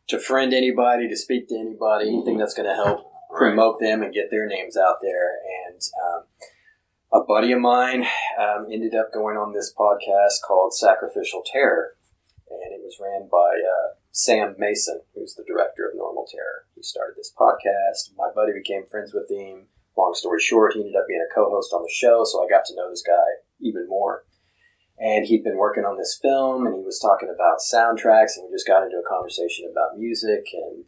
to friend anybody, to speak to anybody, anything that's going to help promote them and get their names out there. And a buddy of mine ended up going on this podcast called Sacrificial Terror, and it was ran by Sam Mason, who's the director of Normal Terror. He started this podcast. My buddy became friends with him. Long story short, he ended up being a co-host on the show, so I got to know this guy even more. And he'd been working on this film, and he was talking about soundtracks, and we just got into a conversation about music. And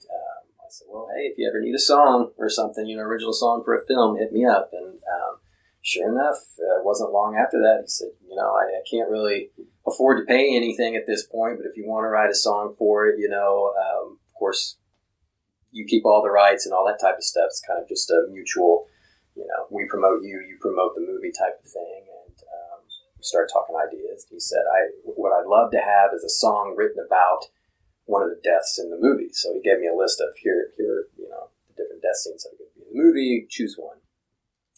I said, well, hey, if you ever need a song or something, original song for a film, hit me up. And sure enough, it wasn't long after that, he said, I can't really afford to pay anything at this point, but if you want to write a song for it, of course, you keep all the rights and all that type of stuff. It's kind of just a mutual, we promote you, you promote the movie type of thing. And we started talking ideas. He said, what I'd love to have is a song written about one of the deaths in the movie. So he gave me a list of here, the different death scenes that are going to be in the movie. Choose one.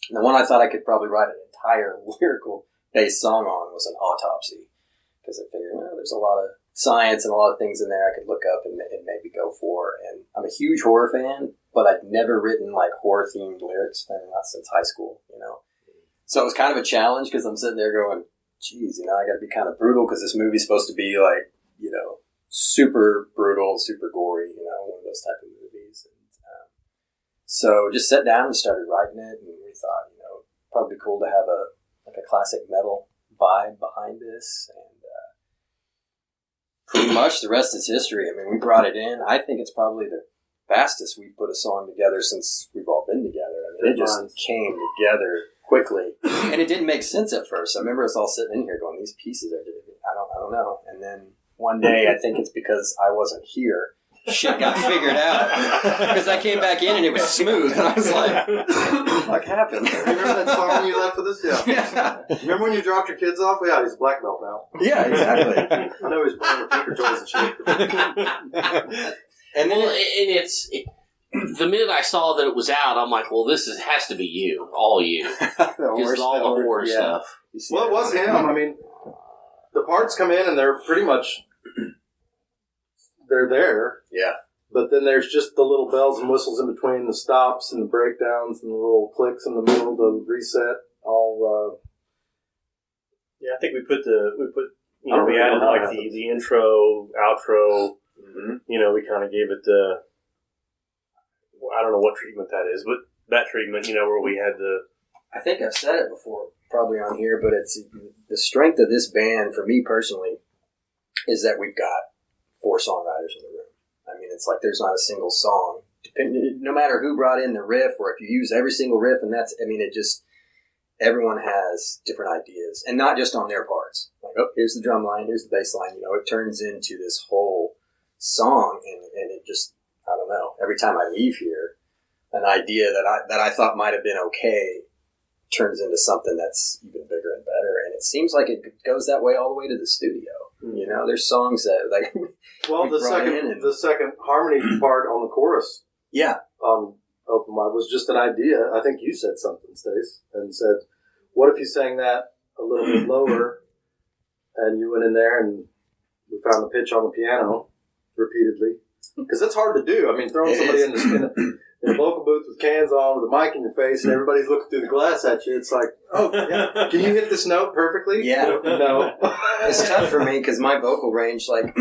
And the one I thought I could probably write an entire lyrical-based song on was an autopsy. Because I figured, there's a lot of science and a lot of things in there I could look up and maybe go for. And I'm a huge horror fan, but I'd never written horror-themed lyrics, not since high school, So it was kind of a challenge because I'm sitting there going, geez, I got to be kind of brutal because this movie's supposed to be super brutal, super gory, one of those type of movies. And so just sat down and started writing it, and we thought, probably cool to have a classic metal vibe behind this. And pretty much the rest is history. I mean, we brought it in. I think it's probably the fastest we've put a song together since we've all been together. I mean, it just came together quickly, and it didn't make sense at first. I remember us all sitting in here going, "These pieces are, I don't know." And then one day, I think it's because I wasn't here, shit got figured out because I came back in and it was smooth, and I was like, "What happened?" Remember that song you left with us? Yeah. Remember when you dropped your kids off? Yeah, he's a black belt now. Yeah, exactly. I know he's playing with Tinker Toys and shit. And then the minute I saw that it was out, I'm like, well, has to be you, all you. Because all the horror stuff. Well, it was him. I mean, the parts come in and they're pretty much, they're there. Yeah. But then there's just the little bells and whistles in between, the stops and the breakdowns and the little clicks in the middle, the reset, all. Yeah, I think we added like the intro, outro. Mm-hmm. We kind of gave it the, I don't know what treatment that is, but that treatment, where we had the. I think I've said it before, probably on here, but it's the strength of this band for me personally is that we've got 4 songwriters in the room. I mean, it's like there's not a single song, no matter who brought in the riff or if you use every single riff, and everyone has different ideas, and not just on their parts. Like, oh, here's the drum line, here's the bass line. It turns into this whole song, and it just, I don't know. Every time I leave here, an idea that I thought might have been okay turns into something that's even bigger and better. And it seems like it goes that way all the way to the studio. Mm-hmm. There's songs that the second harmony part on the chorus. Yeah. Open Wide was just an idea. I think you said something, Stace, and said, "What if you sang that a little bit lower?" And you went in there and we found the pitch on the piano, repeatedly. Because it's hard to do. I mean, throwing somebody in a vocal booth with cans on, with a mic in your face, and everybody's looking through the glass at you. It's like, oh, yeah, can you hit this note perfectly? Yeah. No. It's tough for me because my vocal range, like,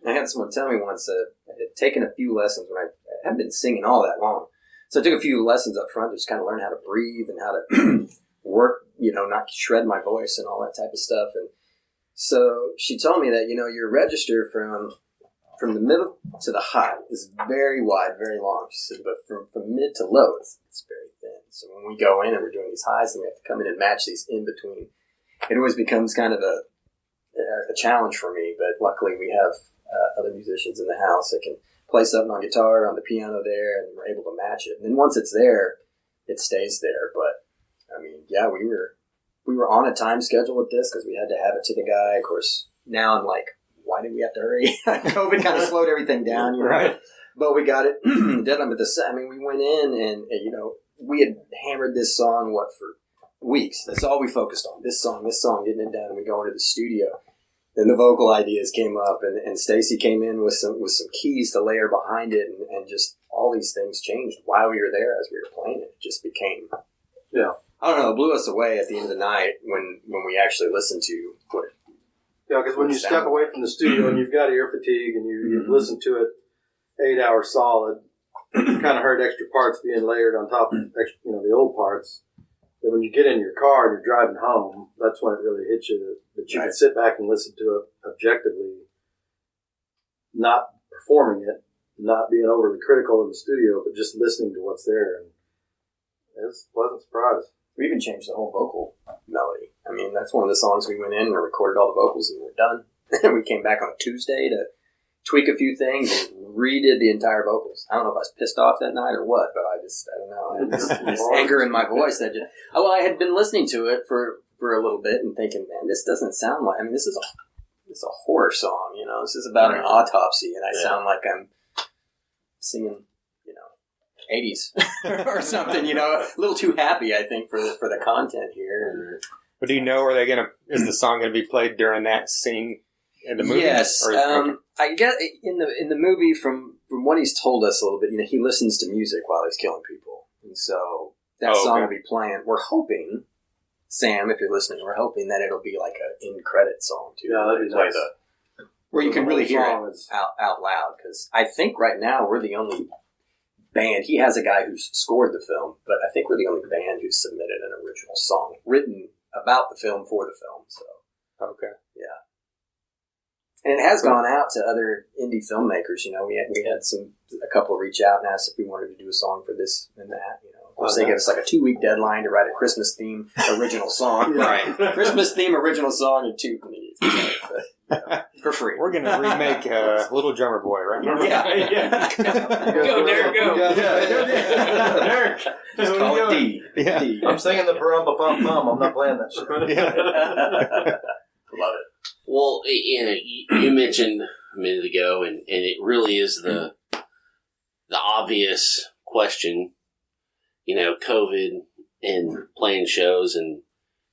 I had someone tell me once that I had taken a few lessons when I haven't been singing all that long. So I took a few lessons up front to just kind of learn how to breathe and how to work, not shred my voice and all that type of stuff. And so she told me that, your register from the middle to the high is very wide, very long. She said, but from mid to low, it's very thin. So when we go in and we're doing these highs, and we have to come in and match these in between, it always becomes kind of a challenge for me. But luckily, we have other musicians in the house that can play something on guitar, on the piano there, and we're able to match it. And then once it's there, it stays there. But I mean, yeah, we were on a time schedule with this because we had to have it to the guy. Of course, now I'm like, why did we have to hurry? COVID kind of slowed everything down, Right. But we got it. The deadline. But we went in and we had hammered this song for weeks. That's all we focused on. This song, getting it done. We go into the studio. Then the vocal ideas came up, and Stacy came in with some keys to layer behind it, and just all these things changed while we were there as we were playing it. It just became, I don't know, it blew us away at the end of the night when we actually listened to what. Yeah, because when you step away from the studio and you've got ear fatigue and you've listened to it 8 hours solid, you kind of heard extra parts being layered on top of the old parts. Then when you get in your car and you're driving home, that's when it really hits you that you can sit back and listen to it objectively, not performing it, not being overly critical in the studio, but just listening to what's there. And it's a pleasant surprise. We even changed the whole vocal melody. I mean, that's one of the songs we went in and recorded all the vocals and we're done. We came back on a Tuesday to tweak a few things and redid the entire vocals. I don't know if I was pissed off that night or what, but I don't know. I had this anger in my voice that I had been listening to it for a little bit and thinking, man, this doesn't sound like, this is a horror song, this is about an autopsy, and I sound like I'm singing, 80s or something, a little too happy, I think, for the content here. But do you know, is the song going to be played during that scene in the movie? Yes. I guess in the movie, from what he's told us a little bit, he listens to music while he's killing people. And so that song will be playing. We're hoping, Sam, if you're listening, we're hoping that it'll be like an in-credit song, too. Yeah, that'd be nice. Where you can really hear it out loud. Because I think right now we're the only band. He has a guy who's scored the film, but I think we're the only band who's submitted an original song written about the film for the film. So okay, yeah, and it has gone out to other indie filmmakers. We had a couple reach out and ask if we wanted to do a song for this and that. Of course, they gave us like a 2-week deadline to write a Christmas theme original song. Right, Christmas theme original song in 2 minutes. For free. We're going to remake Little Drummer Boy, right? Yeah. Go, Derek, go. Derek. Just call it D. Yeah. D. I'm singing the parumpa pum pum. I'm not playing that shit. Yeah. Love it. Well, you mentioned a minute ago, and it really is the obvious question, COVID and playing shows and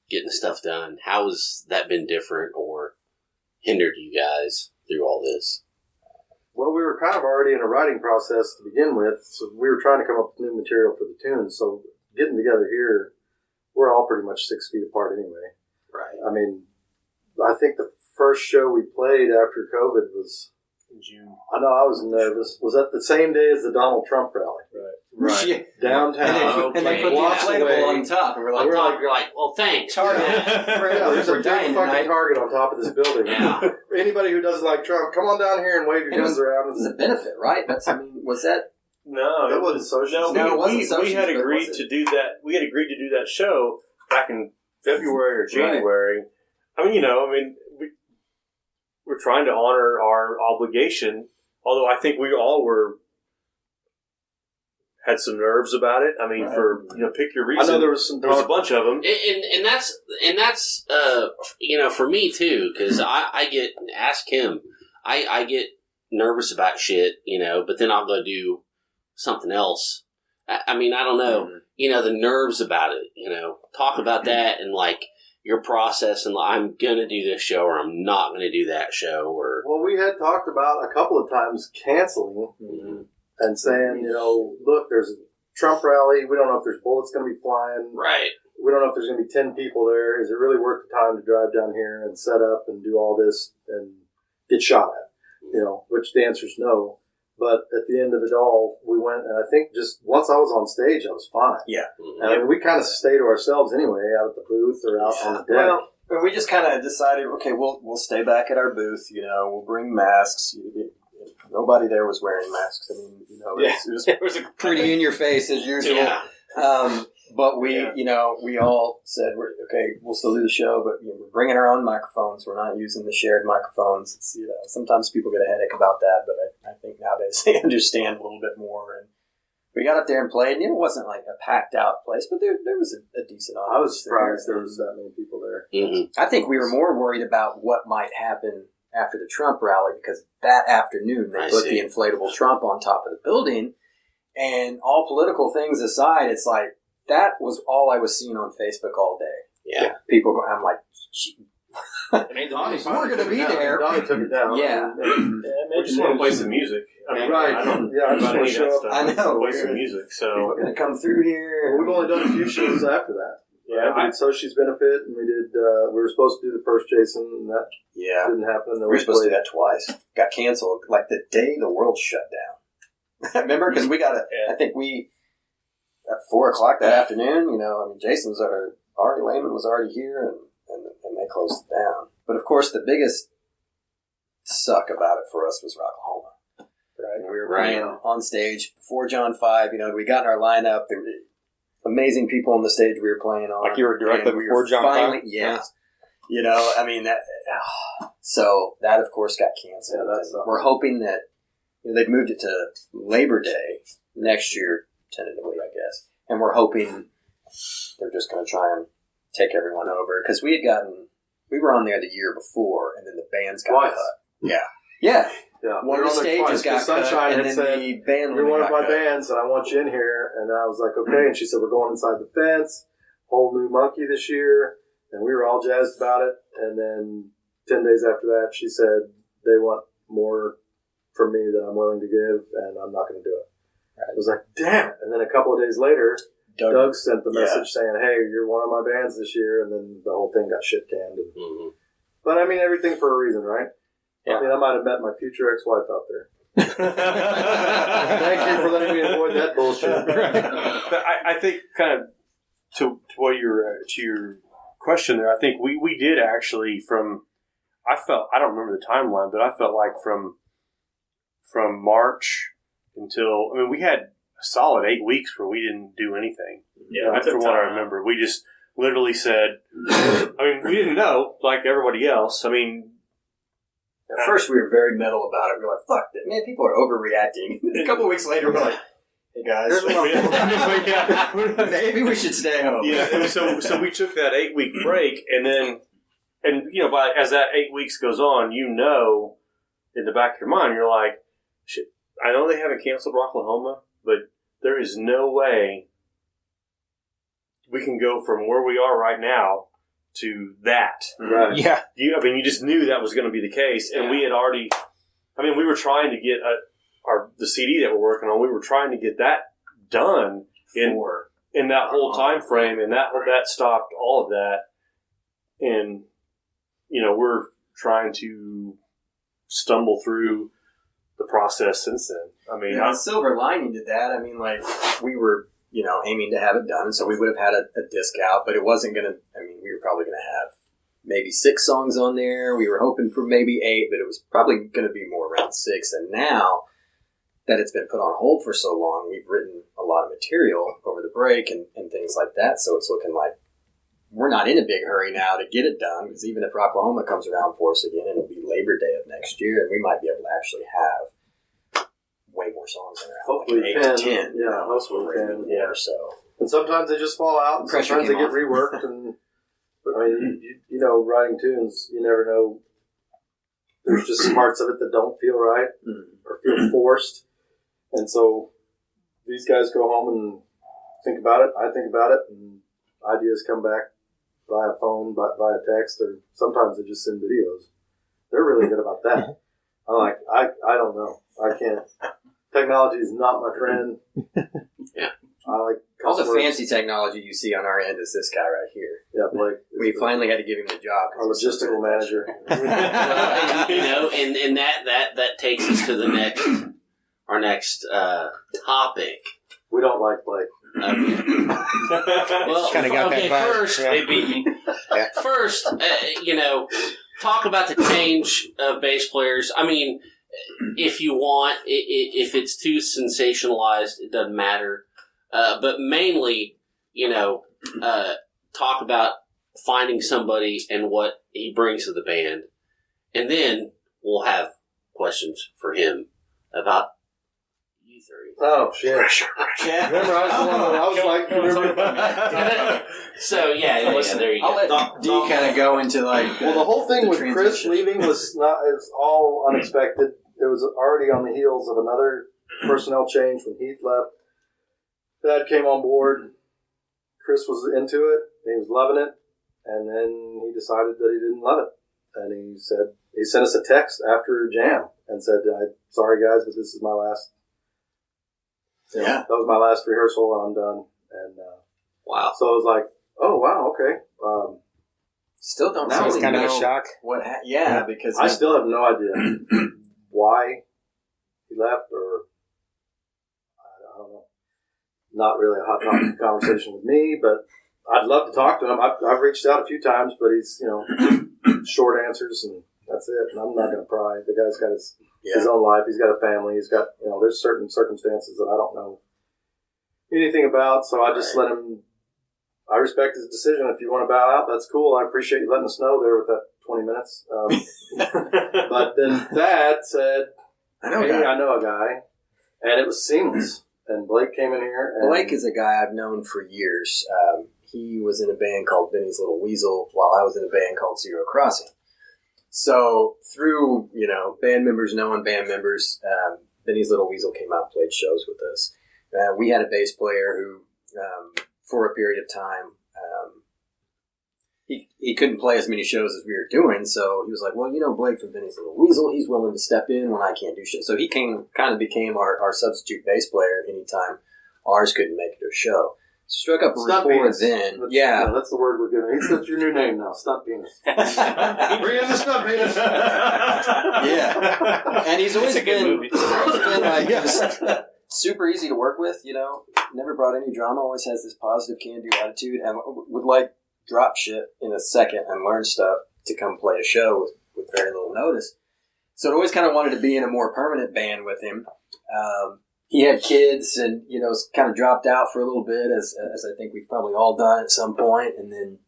getting stuff done. How has that been different or hindered you guys through all this? Well, we were kind of already in a writing process to begin with, so we were trying to come up with new material for the tunes. So getting together here, we're all pretty much 6 feet apart anyway. Right. I think the first show we played after COVID was In June. I know I was nervous. Was that the same day as the Donald Trump rally? Right. Yeah. Downtown. And they put the inflatable on top, and we're like, You're like, well, thanks. Target. Yeah, there's a We're big dying fucking tonight. target on top of this building. Yeah. Anybody who doesn't like Trump, come on down here and wave your It was- guns around. It was a benefit, right? Was that? No, That wasn't social. No, it wasn't we socialist, had but agreed was it? to do that. We had agreed to do that show back in February or January. We're trying to honor our obligation. Although I think we all had some nerves about it. I mean, pick your reason. I know there was some There was a talk. bunch of them. And that's for me too, because I get, ask him, I get nervous about shit, but then I'll go do something else. I don't know, the nerves about it, talk about that, and your process and I'm going to do this show or I'm not going to do that show? Or Well, we had talked about a couple of times canceling and saying, look, there's a Trump rally. We don't know if there's bullets going to be flying. right. We don't know if there's going to be 10 people there. Is it really worth the time to drive down here and set up and do all this and get shot at? Which the answer is no. But at the end of it all, we went, and I think just once I was on stage, I was fine. Yeah. And I mean, we kind of stay to ourselves anyway, out at the booth or out on the deck. Well, we just kind of decided, okay, we'll stay back at our booth. We'll bring masks. Nobody there was wearing masks. I mean, it was pretty in your face as usual. Yeah. But we all said, we'll still do the show, but we're bringing our own microphones. We're not using the shared microphones. It's, sometimes people get a headache about that, but I think nowadays they understand a little bit more. And we got up there and played, and it wasn't like a packed out place, but there was a decent audience. I was surprised there was that many people there. Mm-hmm. I think we were more worried about what might happen after the Trump rally, because that afternoon they put the inflatable Trump on top of the building, and all political things aside, it's like, that was all I was seeing on Facebook all day. Yeah. People go, I'm like, Donnie we're going to be there. Donnie took it down. Yeah. We just want to play some music. I mean, Right. I don't I just about want any to of that show stuff. up. I know. I just want to play some music. So We're going to come through here. We've only done a few shows after that. yeah, We did Sushi's Benefit, and we did. We were supposed to do the first Jason, and that Yeah. didn't happen. And then We were supposed to do played- that twice. Got canceled like the day the world shut down. Remember? Because we got I think we, at 4 o'clock that afternoon, Jason was Ari Lehman was already here, and they closed it down. But of course, the biggest suck about it for us was Rocklahoma. Right. We were playing on stage before John 5. We got in our lineup. There were amazing people on the stage we were playing on. Like you were directly And we before were John finally, 5? Yeah. I mean, that. So that, of course, got canceled. Yeah, that sucked. We're hoping that they've moved it to Labor Day next year, tentatively, I guess. And we're hoping they're just going to try and take everyone over. Because we were on there the year before, and then the bands got Twice. cut. Yeah. Yeah. Yeah, One of the stages got cut, Sunshine and had then said, the band "You're one of got my cut. bands, and I want you in here." And I was like, "Okay." And she said, "We're going inside the fence, whole new monkey this year," and we were all jazzed about it. And then 10 days after that, she said, "They want more from me than I'm willing to give, and I'm not going to do it." I was like, "Damn it!" And then a couple of days later, Doug sent the message saying, "Hey, you're one of my bands this year," and then the whole thing got shit canned. But I mean, everything for a reason, right? Yeah. I mean, I might have met my future ex-wife out there. Thank you for letting me avoid that bullshit. But I think kind of to what to your question there, I think we did actually I don't remember the timeline, but I felt like from March until, we had a solid 8 weeks where we didn't do anything. Yeah, That's from what I remember. We just literally said, we didn't know, like everybody else. At first, we were very metal about it. We were like, fuck that. Man, people are overreacting. A couple of weeks later, we're like, hey, guys, maybe we should stay home. Yeah, and so we took that 8 week break, and as that 8 weeks goes on, in the back of your mind, you're like, shit, I know they haven't canceled Rocklahoma, but there is no way we can go from where we are right now to that. Right. Yeah. You just knew that was going to be the case, and we had already. We were trying to get the CD that we're working on. We were trying to get that done in that whole time frame, and that stopped all of that. And we're trying to stumble through the process since then. The silver lining to that, we were aiming to have it done, so we would have had a disc out, but it wasn't going to. We were probably going to have maybe 6 songs on there. We were hoping for maybe 8, but it was probably going to be more around 6. And now that it's been put on hold for so long, we've written a lot of material over the break and things like that. So it's looking like we're not in a big hurry now to get it done, because even if Rocklahoma comes around for us again, it'll be Labor Day of next year, and we might be able to actually have way more songs in there. Hopefully like 8 we to can. 10. Yeah, hopefully we can. Yeah, so. And sometimes they just fall out, and Pressure sometimes they came get reworked. And writing tunes, you never know. There's just parts of it that don't feel right or feel forced. And so these guys go home and think about it. I think about it, and ideas come back via phone, via text, or sometimes they just send videos. They're really good about that. I don't know. I can't. Technology is not my friend. Yeah. I like all the customers. fancy technology you see on our end is this guy right here. Yeah, Blake. We finally had to give him the job. Our logistical manager. Well, and that takes us to our next topic. We don't like Blake. Well, Kinda got that vibe. First, Yeah. They beat me. First, talk about the change of bass players. I mean, if you want, if it's too sensationalized, it doesn't matter. But mainly, talk about finding somebody and what he brings to the band. And then we'll have questions for him about you three. Oh, shit. Yeah. Remember, I was like, remember? So, yeah, there you I'll go. let D kind of go into like. Well, the whole thing the with Chris transition. leaving was all unexpected. It was already on the heels of another personnel change when Heath left. Dad came on board. Chris was into it. He was loving it. And then he decided that he didn't love it. And he sent us a text after Jam and said, sorry guys, but this is my last. Yeah. That was my last rehearsal and I'm done. And Wow. so I was like, oh, wow, okay. Still don't So it's really kind of a know shock. what because I still have no idea why he left, or I don't know. Not really a hot topic conversation with me, but I'd love to talk to him. I've reached out a few times, but he's short answers and that's it. And I'm not going to pry. The guy's got his own life. He's got a family. He's got there's certain circumstances that I don't know anything about. So I just let him. I respect his decision. If you want to bow out, that's cool. I appreciate you letting us know there with that 20 minutes. But then Thad said, I know hey, a guy. I know a guy. And it was seamless. And Blake came in here. And Blake is a guy I've known for years. He was in a band called Benny's Little Weasel while I was in a band called Zero Crossing. So through, band members knowing band members, Benny's Little Weasel came out and played shows with us. We had a bass player who, for a period of time, he couldn't play as many shows as we were doing, so he was like, well, Blake from Benny's Little Weasel, he's willing to step in when I can't do shit. So he kind of became our substitute bass player anytime ours couldn't make it to a show. Struck up a Stunt rapport penis. then. That's the word we're giving. That's your new name now, Stunt Penis. Bring in the Stunt Penis. Yeah. And he's always It's a good been, movie. just super easy to work with, never brought any drama, always has this positive can-do attitude, and would drop shit in a second and learn stuff to come play a show with very little notice. So I always kind of wanted to be in a more permanent band with him. He had kids and, kind of dropped out for a little bit, as I think we've probably all done at some point, and then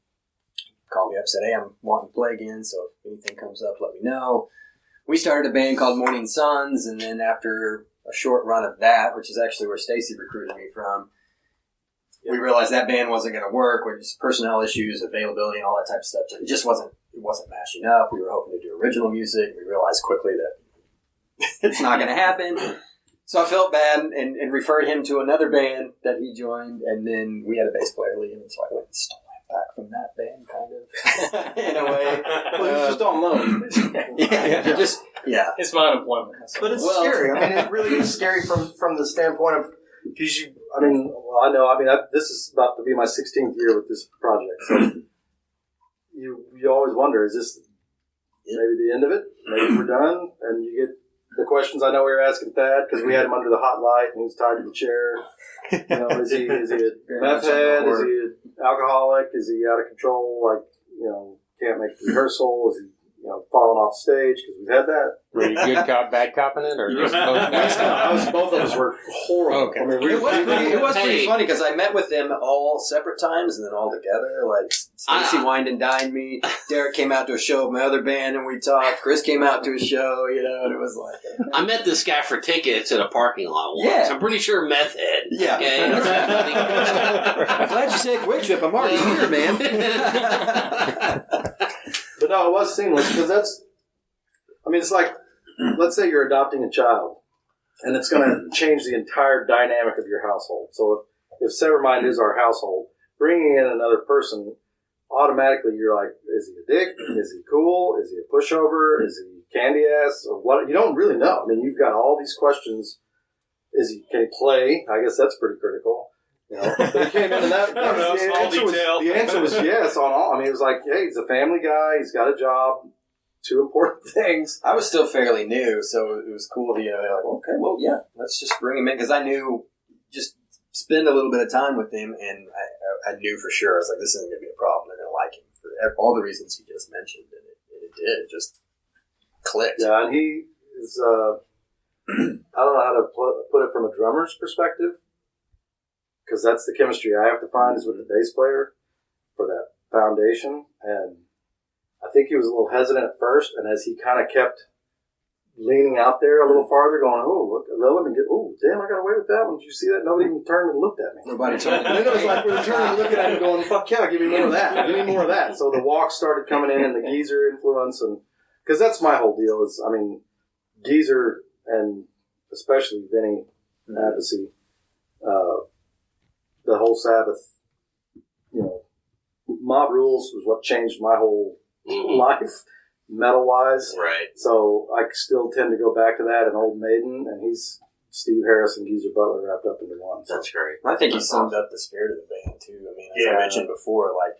called me up and said, hey, I'm wanting to play again, so if anything comes up, let me know. We started a band called Morning Suns, and then after a short run of that, which is actually where Stacy recruited me from, we realized that band wasn't going to work with just personnel issues, availability, and all that type of stuff. It just wasn't mashing up. We were hoping to do original music. We realized quickly that it's not going to happen. So I felt bad and referred him to another band that he joined, and then we had a bass player leave, and so I went and stole him back from that band, kind of, in a way. Well, he's just on loan. Yeah. It's my unemployment. But it's Well- scary. I mean, it really is scary from the standpoint of Because this is about to be my 16th year with this project. So you always wonder, is this maybe the end of it? Maybe we're done? And you get the questions I know we were asking Thad, because we had him under the hot light and he was tied to the chair. Is he a meth head? Is he an alcoholic? Is he out of control? Can't make the rehearsal? Is he falling off stage? Because we've had that. Were you good cop, bad copping it, or just both bad? Both of us were horrible. Okay. I mean, It was pretty Hey. funny because I met with them all separate times and then all together. Like Stacy wined and dined me. Derek came out to a show of my other band and we talked. Chris came out to a show, and it was like. I met this guy for tickets at a parking lot once. Yeah. I'm pretty sure meth head. Yeah. Okay. I'm glad you said Quick Trip. I'm already here, man. But no, it was seamless because it's like, let's say you're adopting a child and it's going to change the entire dynamic of your household. So if Severmind is our household, bringing in another person automatically you're like, is he a dick? Is he cool? Is he a pushover? Is he candy ass? Or what? You don't really know. I mean, you've got all these questions. Can he play? I guess that's pretty critical. You know, but he came in and that. I don't know, The answer was yes on all. I mean, it was like, hey, he's a family guy. He's got a job. 2 important things. I was still fairly new, so it was cool to, like, okay, well, yeah, let's just bring him in. Because I knew, just spend a little bit of time with him, and I knew for sure, I was like, this isn't going to be a problem. They're going to like him for all the reasons he just mentioned, and it did. It just clicked. Yeah, and he is, I don't know how to put it from a drummer's perspective, because that's the chemistry I have to find is with the bass player for that foundation, and I think he was a little hesitant at first, and as he kind of kept leaning out there a little farther, going, oh, look, let me get, oh, damn, I got away with that one. Did you see that? Nobody even turned and looked at me. Nobody turned. And then it was like we were turning and looking at him going, fuck yeah, give me more of that. Give me more of that. So the walks started coming in and the Geezer influence, and because that's my whole deal is, I mean, Geezer and especially Vinny Appice, the whole Sabbath, Mob Rules was what changed my whole life, metal-wise. Right. So I still tend to go back to that and Old Maiden, and he's Steve Harris and Geezer Butler wrapped up into one. So. That's great. I think he summed up the spirit of the band, too. I mean, as I mentioned before, like,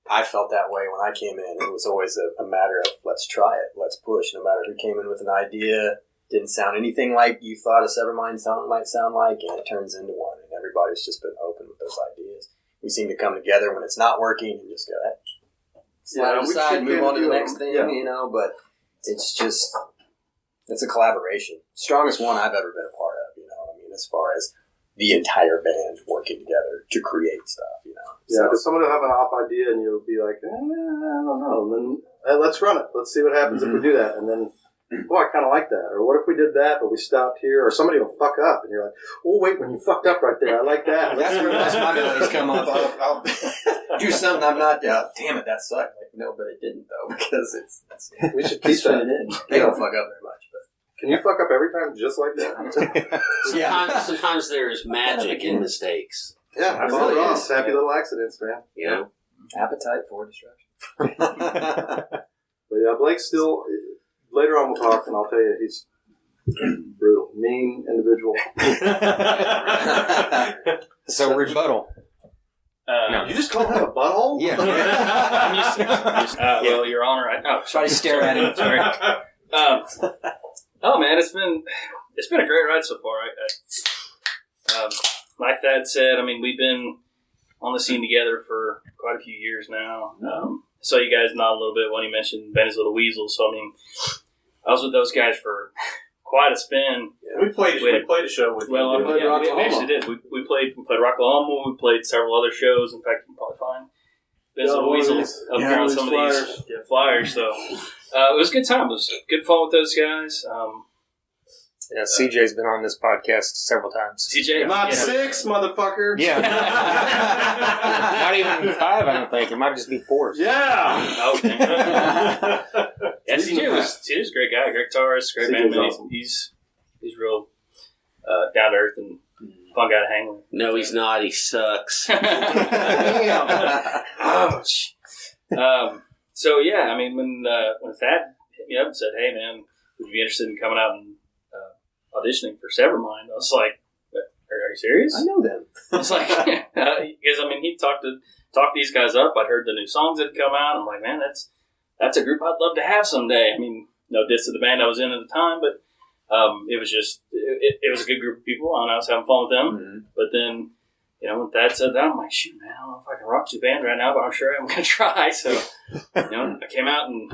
I felt that way when I came in. It was always a matter of, let's try it, let's push. No matter who came in with an idea, didn't sound anything like you thought a Severmind song might sound like, and it turns into one. And everybody's just been open with those ideas. We seem to come together when it's not working and just go, hey, slide it aside, move on to the next thing, but it's just, it's a collaboration. Strongest one I've ever been a part of, I mean, as far as the entire band working together to create stuff, Yeah, because someone will have an off idea and you'll be like, I don't know. And then let's run it. Let's see what happens if we do that. And then, I kind of like that. Or what if we did that, but we stopped here? Or somebody will fuck up and you're like, oh, wait, when you fucked up right there, I like that. That's where my abilities come up. I'll do something I'm not, damn it, that sucked. Like, no, but it didn't, though, because it's we should keep that. It in. They don't fuck up very much, but. Can you fuck up every time just like that? Sometimes there's magic in mistakes. Yeah, absolutely. Happy little accidents, man. Yeah. Appetite for destruction. But yeah, Blake's still, later on we'll talk and I'll tell you he's brutal, mean individual. So rebuttal. No. You just called him a butthole? Yeah. I'm used to well, Your Honor, Try to stare at him. Sorry. Oh man, it's been a great ride so far. Like Thad said, I mean, we've been on the scene together for quite a few years now. So you guys nod a little bit when he mentioned Benny's Little Weasel. So I mean, I was with those guys for quite a spin. Yeah. We played a show with well, you. We actually did. We played Rocklahoma. We played several other shows. In fact, you can probably find Benny's Little Weasel up here on some flyers. of these flyers. So it was a good time. It was good fun with those guys. Yeah, CJ's been on this podcast several times. CJ, Not 6, motherfucker. Yeah. Not even 5, I don't think. It might just be 4. Yeah. Okay. Yeah, CJ's a great guy, great guitarist, great CJ's bandmate. awesome. He's real down to earth and fun guy to hang with. No, he's not. He sucks. Ouch. So yeah, I mean, when Thad hit me up and said, "Hey, man, would you be interested in coming out and auditioning for Severmind?" I was like, "Are you serious?" I know them. I was like, because I mean, he talked these guys up. I'd heard the new songs that had come out. I'm like, man, that's a group I'd love to have someday. I mean, no diss to the band I was in at the time, but it was just it was a good group of people, and I was having fun with them. Mm-hmm. But then, when Thad said that, I'm like, shoot, man, I don't know if I can rock to the band right now, but I'm sure I'm going to try. So, I came out and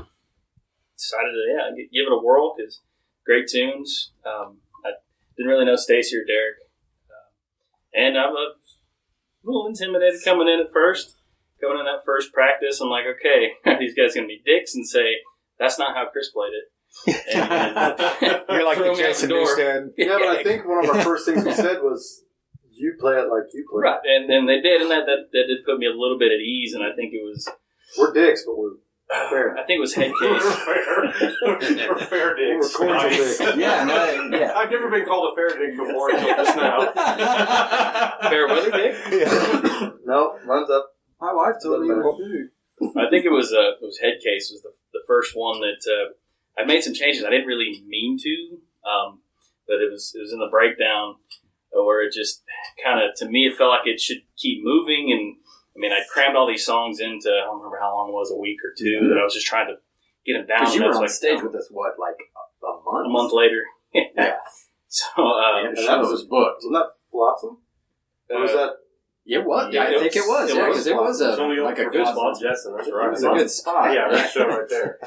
decided to give it a whirl because great tunes. I didn't really know Stacy or Derek. And I'm a little intimidated coming in at first. Going in that first practice, I'm like, okay, are these guys going to be dicks and say, that's not how Chris played it? And You're like throw the me out Jason the door. Newsted. Yeah, but I think one of our first things we said was, you play it like you play it. Right, and they did, and that did put me a little bit at ease, and I think it was... We're dicks, but we're fair. I think it was head We're case. fair. We're fair dicks. We're cordial Nice. dicks. Yeah. I've never been called a fair dick before until just now. Fair weather dick? Yeah. No, runs up. My wife told me. I think it was Headcase was the first one that I made some changes. I didn't really mean to, but it was in the breakdown where it just kind of, to me, it felt like it should keep moving. And I mean, I crammed all these songs into, I don't remember how long it was, a week or two, that I was just trying to get them down. Because you were on like, stage with us, what, like a month? A month later. Yeah. So, And that was booked. Wasn't that Flotsam? Or was that? It was. Yeah, I think it was. Yeah, because it was a good spot. Jetson. That's right. It was a good spot. Yeah, that show right there.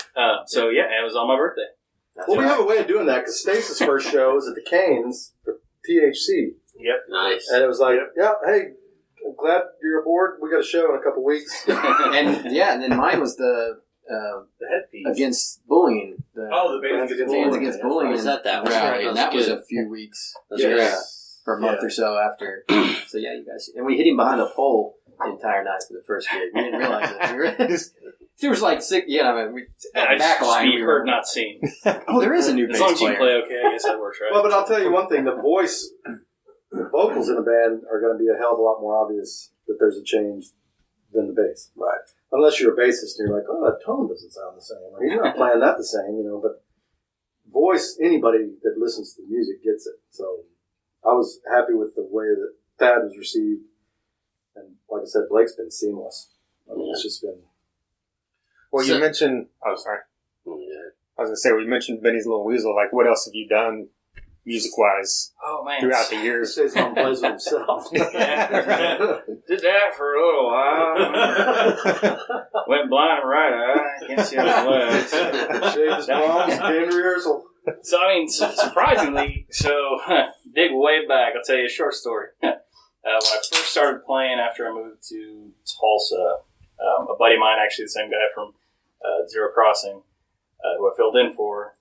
so yeah, it was on my birthday. Well, we have a way of doing that because Stace's first show was at the Canes for THC. Yep. Nice. And it was like, yeah, hey, I'm glad you're aboard. We got a show in a couple weeks. and then mine was the headpiece against bullying. the Bands Against Bullying. Was that one? Yeah, Right. and that was a few weeks. That's Yeah. great. For a month or so after. So yeah, you guys, and we hid him behind a pole the entire night for the first gig. We didn't realize it. There was like six. Yeah, I mean, I back just line. be heard, not seen. Oh, there is a new As bass long as you player. can play okay, I guess that works, right? Well, but I'll tell you one thing: the vocals in a band are going to be a hell of a lot more obvious that there's a change than the bass. Right. Unless you're a bassist and you're like, oh, that tone doesn't sound the same, or you're not playing that the same, But voice, anybody that listens to the music gets it. So I was happy with the way that Thad was received, and like I said, Blake's been seamless. I mean, it's just been. Well, you mentioned. Oh, sorry. I was gonna say, you mentioned Benny's Little Weasel. Like, what else have you done, music-wise, oh man, throughout the He years? stays home and plays with himself. did that for a little while. Went blind in the right eye. Can't see how it left. Shaved his palms, came to rehearsal. So I mean, surprisingly, dig way back. I'll tell you a short story. When I first started playing after I moved to Tulsa, a buddy of mine, actually the same guy from Zero Crossing, who I filled in for,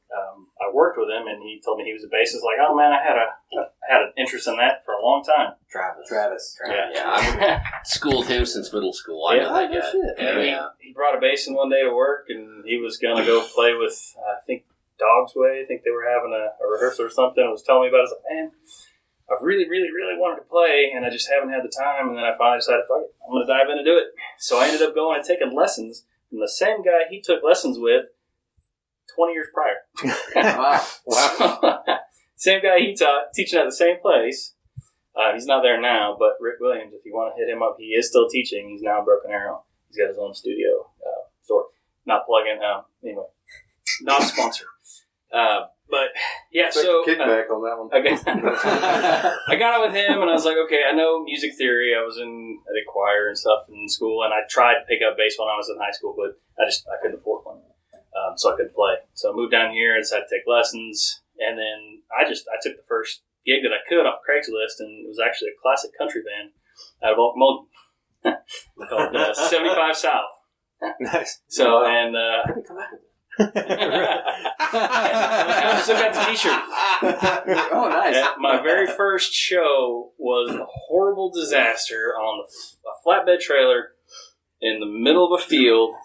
I worked with him, and he told me he was a bassist. Like, oh man, I had an interest in that for a long time. Travis. Yeah, I've schooled him since middle school. I know that guy. And he brought a bass in one day to work, and he was gonna go play with I think Dog's Way. I think they were having a rehearsal or something. And was telling me about it. I was like, man, I've really, really, really wanted to play, and I just haven't had the time. And then I finally decided, fuck it, I'm gonna dive in and do it. So I ended up going and taking lessons from the same guy he took lessons with 20 years prior. Wow. Same guy he taught, teaching at the same place. He's not there now, but Rick Williams, if you want to hit him up, he is still teaching. He's now in Broken Arrow. He's got his own studio store. Not plugging. Anyway, not a sponsor. But yeah, Take so the kickback on that one. I got out with him, and I was like, okay, I know music theory. I did choir and stuff in school, and I tried to pick up bass when I was in high school, but I couldn't afford one. So I couldn't play. So I moved down here and decided to take lessons. And then I took the first gig that I could off Craigslist, and it was actually a classic country band out of Okmulgee called 75 South. Nice. So, and I still got the t-shirt. Oh, nice. And my very first show was a horrible disaster on a flatbed trailer in the middle of a field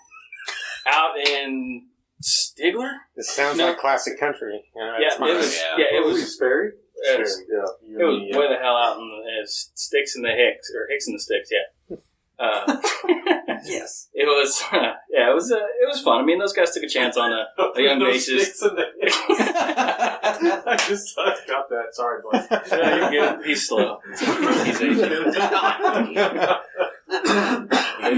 out in Stigler? This sounds like classic country. It was Sperry. It was way the hell out in the sticks and the Hicks, or Hicks and the Sticks, yeah. Yes. It was, it was fun. I mean, those guys took a chance on a young bassist. I just got that. Sorry, Blake. You're good. He's slow. He's Asian.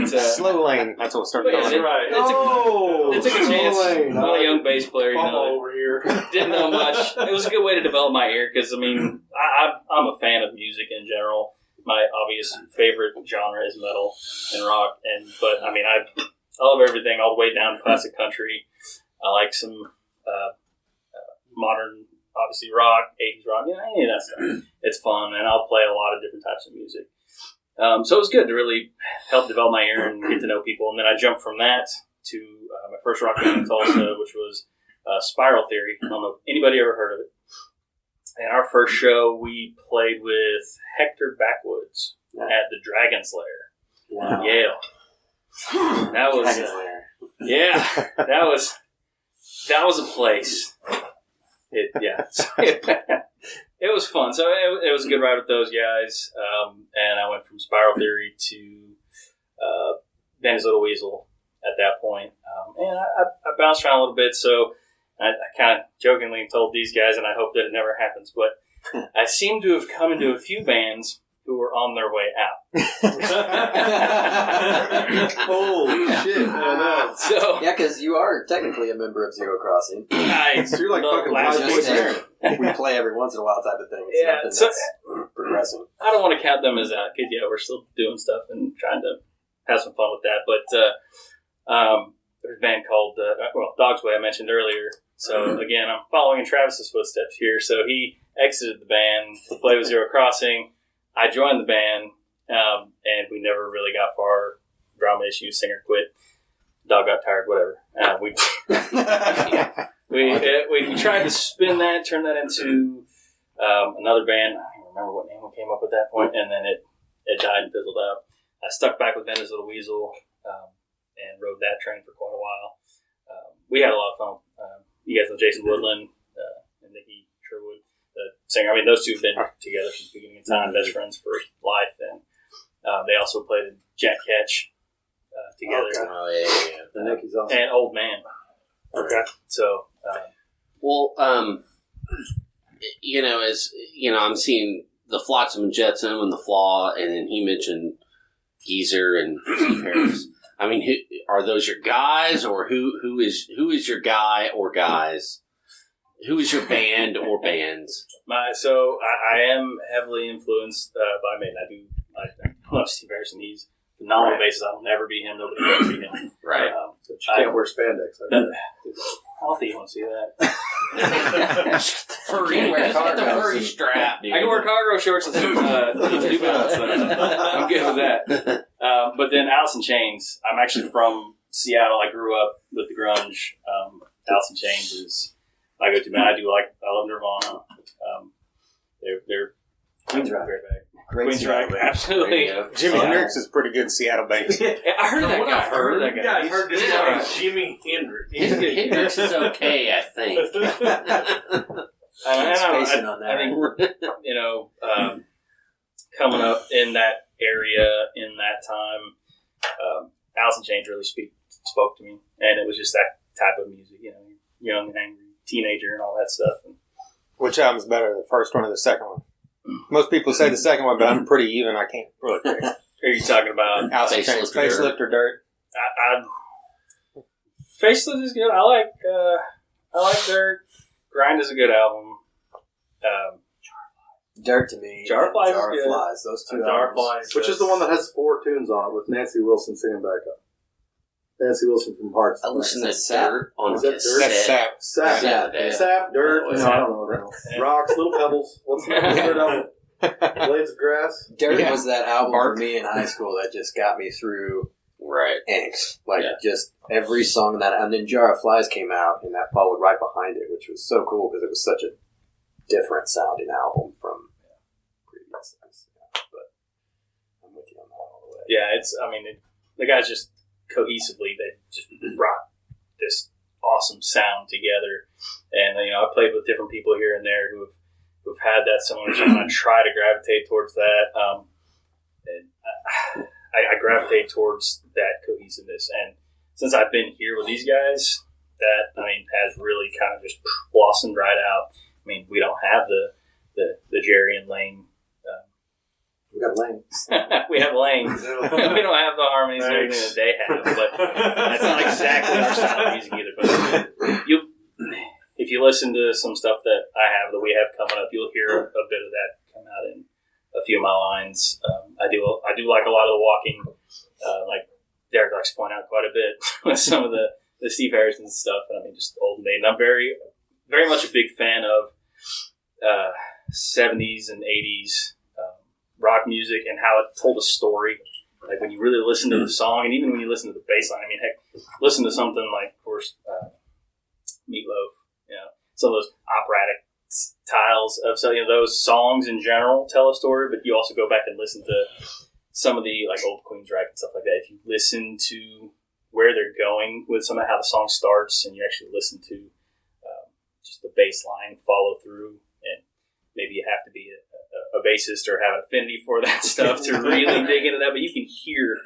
Slow lane. That's what started Yeah, going. right. It took a chance. I'm a young bass player, over here. Didn't know much. It was a good way to develop my ear because, I mean, I'm a fan of music in general. My obvious favorite genre is metal and rock, but I mean, I love everything all the way down to classic country. I like some modern, obviously rock, 80s rock, any of that stuff. It's fun, and I'll play a lot of different types of music. So it was good to really help develop my ear and get to know people. And then I jumped from that to my first rock band in Tulsa, which was Spiral Theory. I don't know if anybody ever heard of it. And our first show, we played with Hector Backwoods at the Dragon Slayer in Yale. That was, that was a place. It was fun. So it was a good ride with those guys. And I went from Spiral Theory to Ben is Little Weasel at that point. And I bounced around a little bit, so I kind of jokingly told these guys, and I hope that it never happens, but I seem to have come into a few bands who were on their way out. Holy shit! No. So Yeah, because you are technically a member of Zero Crossing. So you're like fucking last live week. there. We play every once in a while type of thing. It's Yeah, nothing so- that's progressing. I don't want to count them as out, because we're still doing stuff and trying to have some fun with that. But there's a band called Dog's Way I mentioned earlier. So again, I'm following in Travis's footsteps here. So he exited the band to play with Zero Crossing. I joined the band, and we never really got far. Drama issues, singer quit, dog got tired, whatever. We tried to spin that, turn that into another band. I don't remember what name we came up with at that point, and then it died and fizzled out. I stuck back with Ben as Little Weasel and rode that train for quite a while. We had a lot of fun. You guys know Jason Woodland and Nikki Sherwood, the singer. I mean, those two have been together since the beginning of time, best friends for life. And they also played in Jack Ketch together. Okay. Oh, yeah. The Nicky's awesome. And Old Man. Okay. So, Well, as I'm seeing the Flotsam and Jetsam and the Flaw, and then he mentioned Geezer and Steve Harris. I mean, who are those your guys, or who is your guy or guys? Who is your band or bands? I am heavily influenced by Maiden. I love Steve Harris, and he's a phenomenal bassist. I will never be him. Nobody will ever be him. Right. But you can't wear spandex. I don't think you want to see that. Furry. Let's get the furry strap, dude. I can wear cargo shorts and some New Balance. I'm good with that. But then Alice in Chains. I'm actually from Seattle. I grew up with the grunge. Alice in Chains is my go-to band. I love Nirvana. They're Queensryche. very bad. Great Queensryche, Seattle. absolutely. Jimi Hendrix is pretty good Seattle bass. I heard of that guy. I heard of that guy. You guys heard this guy, Jimi Hendrix. Hendrix is okay, I think. Spacing on that. I think coming up in that area in that time, Alice in Chains really spoke to me, and it was just that type of music, young and angry teenager and all that stuff. And Which album's better, the first one or the second one? Most people say the second one, but I'm pretty even. I can't really pick. are you talking about? Alice in Chains, Facelift or Dirt? Facelift is good. I like Dirt. Grind is a good album. Dirt to me. Jar of Flies is Jar of good. Flies. Those two Jar of albums. Flies, Which is the one that has 4 tunes on it with Nancy Wilson singing back up. Nancy Wilson from Hearts. I listened to Sap. Dirt on Is that cassette. That's Sap. Sap. Yeah. Sap, Dirt. Oh, No, Sap. I don't know. Rocks, Little Pebbles. What's the third album? Blades of Grass. Dirt Yeah. was that album Bark. for me in high school that just got me through Right. angst. Like, Yeah. just every song in that. And then Jar of Flies came out, and that followed right behind it, which was so cool because it was such a different sounding album from previous things. But I'm with you on that all the way. Yeah, the guys just cohesively, they just brought this awesome sound together. And, I played with different people here and there who've had that similar sound. I try to gravitate towards that. And I gravitate towards that cohesiveness. And since I've been here with these guys, that, has really kind of just blossomed right out. We don't have the Jerry and Lane. We got Lane. We have Lane. We don't have the harmonies and everything that they have, but that's not exactly our style of music either. But if you listen to some stuff that I have, that we have coming up, you'll hear a bit of that come out in a few of my lines. I do like a lot of the walking, like Derek likes to point out quite a bit with some of the Steve Harrison stuff, and just Old Maiden. I'm very, very much a big fan of 70s and 80s rock music and how it told a story. Like when you really listen to the song, and even when you listen to the bass line, heck, listen to something like, of course, Meatloaf, some of those operatic styles of those songs in general tell a story, but you also go back and listen to some of the old Queensryche and stuff like that. If you listen to where they're going with some of how the song starts, and you actually listen to just the bass line follow through, and maybe you have to be a a bassist or have an affinity for that stuff to really dig into that, but you can hear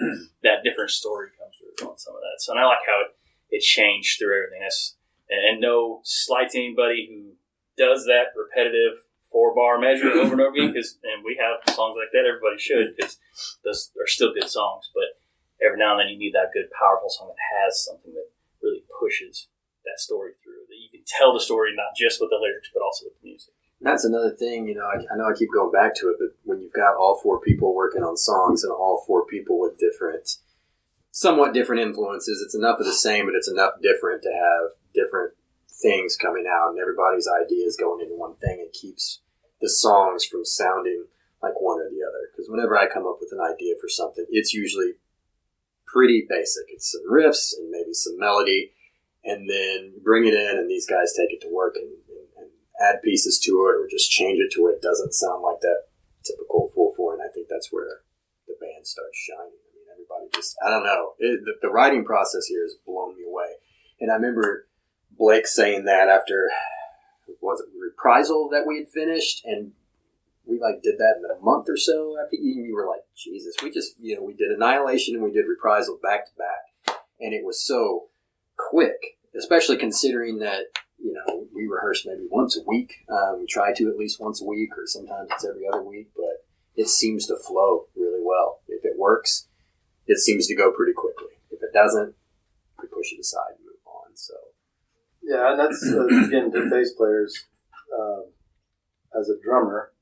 that different story come through on some of that. So, and I like how it changed through everything. And no slight to anybody who does that repetitive 4-bar measure over and over again, and we have songs like that, everybody should, because those are still good songs, but every now and then you need that good, powerful song that has something that really pushes that story through, that you can tell the story not just with the lyrics, but also with the music. That's another thing, I know I keep going back to it, but when you've got all 4 people working on songs and all 4 people with somewhat different influences, it's enough of the same, but it's enough different to have different things coming out, and everybody's ideas going into one thing. It keeps the songs from sounding like one or the other. Because whenever I come up with an idea for something, it's usually pretty basic. It's some riffs and maybe some melody, and then bring it in, and these guys take it to work and add pieces to it, or just change it to where it doesn't sound like that typical 4/4. And I think that's where the band starts shining. I mean, everybody just, I don't know. The writing process here has blown me away. And I remember Blake saying that after, was it Reprisal that we had finished, and we did that in a month or so after you were like, Jesus, we just, we did Annihilation and we did Reprisal back to back, and it was so quick, especially considering that, we rehearse maybe once a week. We try to at least once a week, or sometimes it's every other week, but it seems to flow really well. If it works, it seems to go pretty quickly. If it doesn't, we push it aside and move on. So, yeah, and that's, again, to bass players, as a drummer,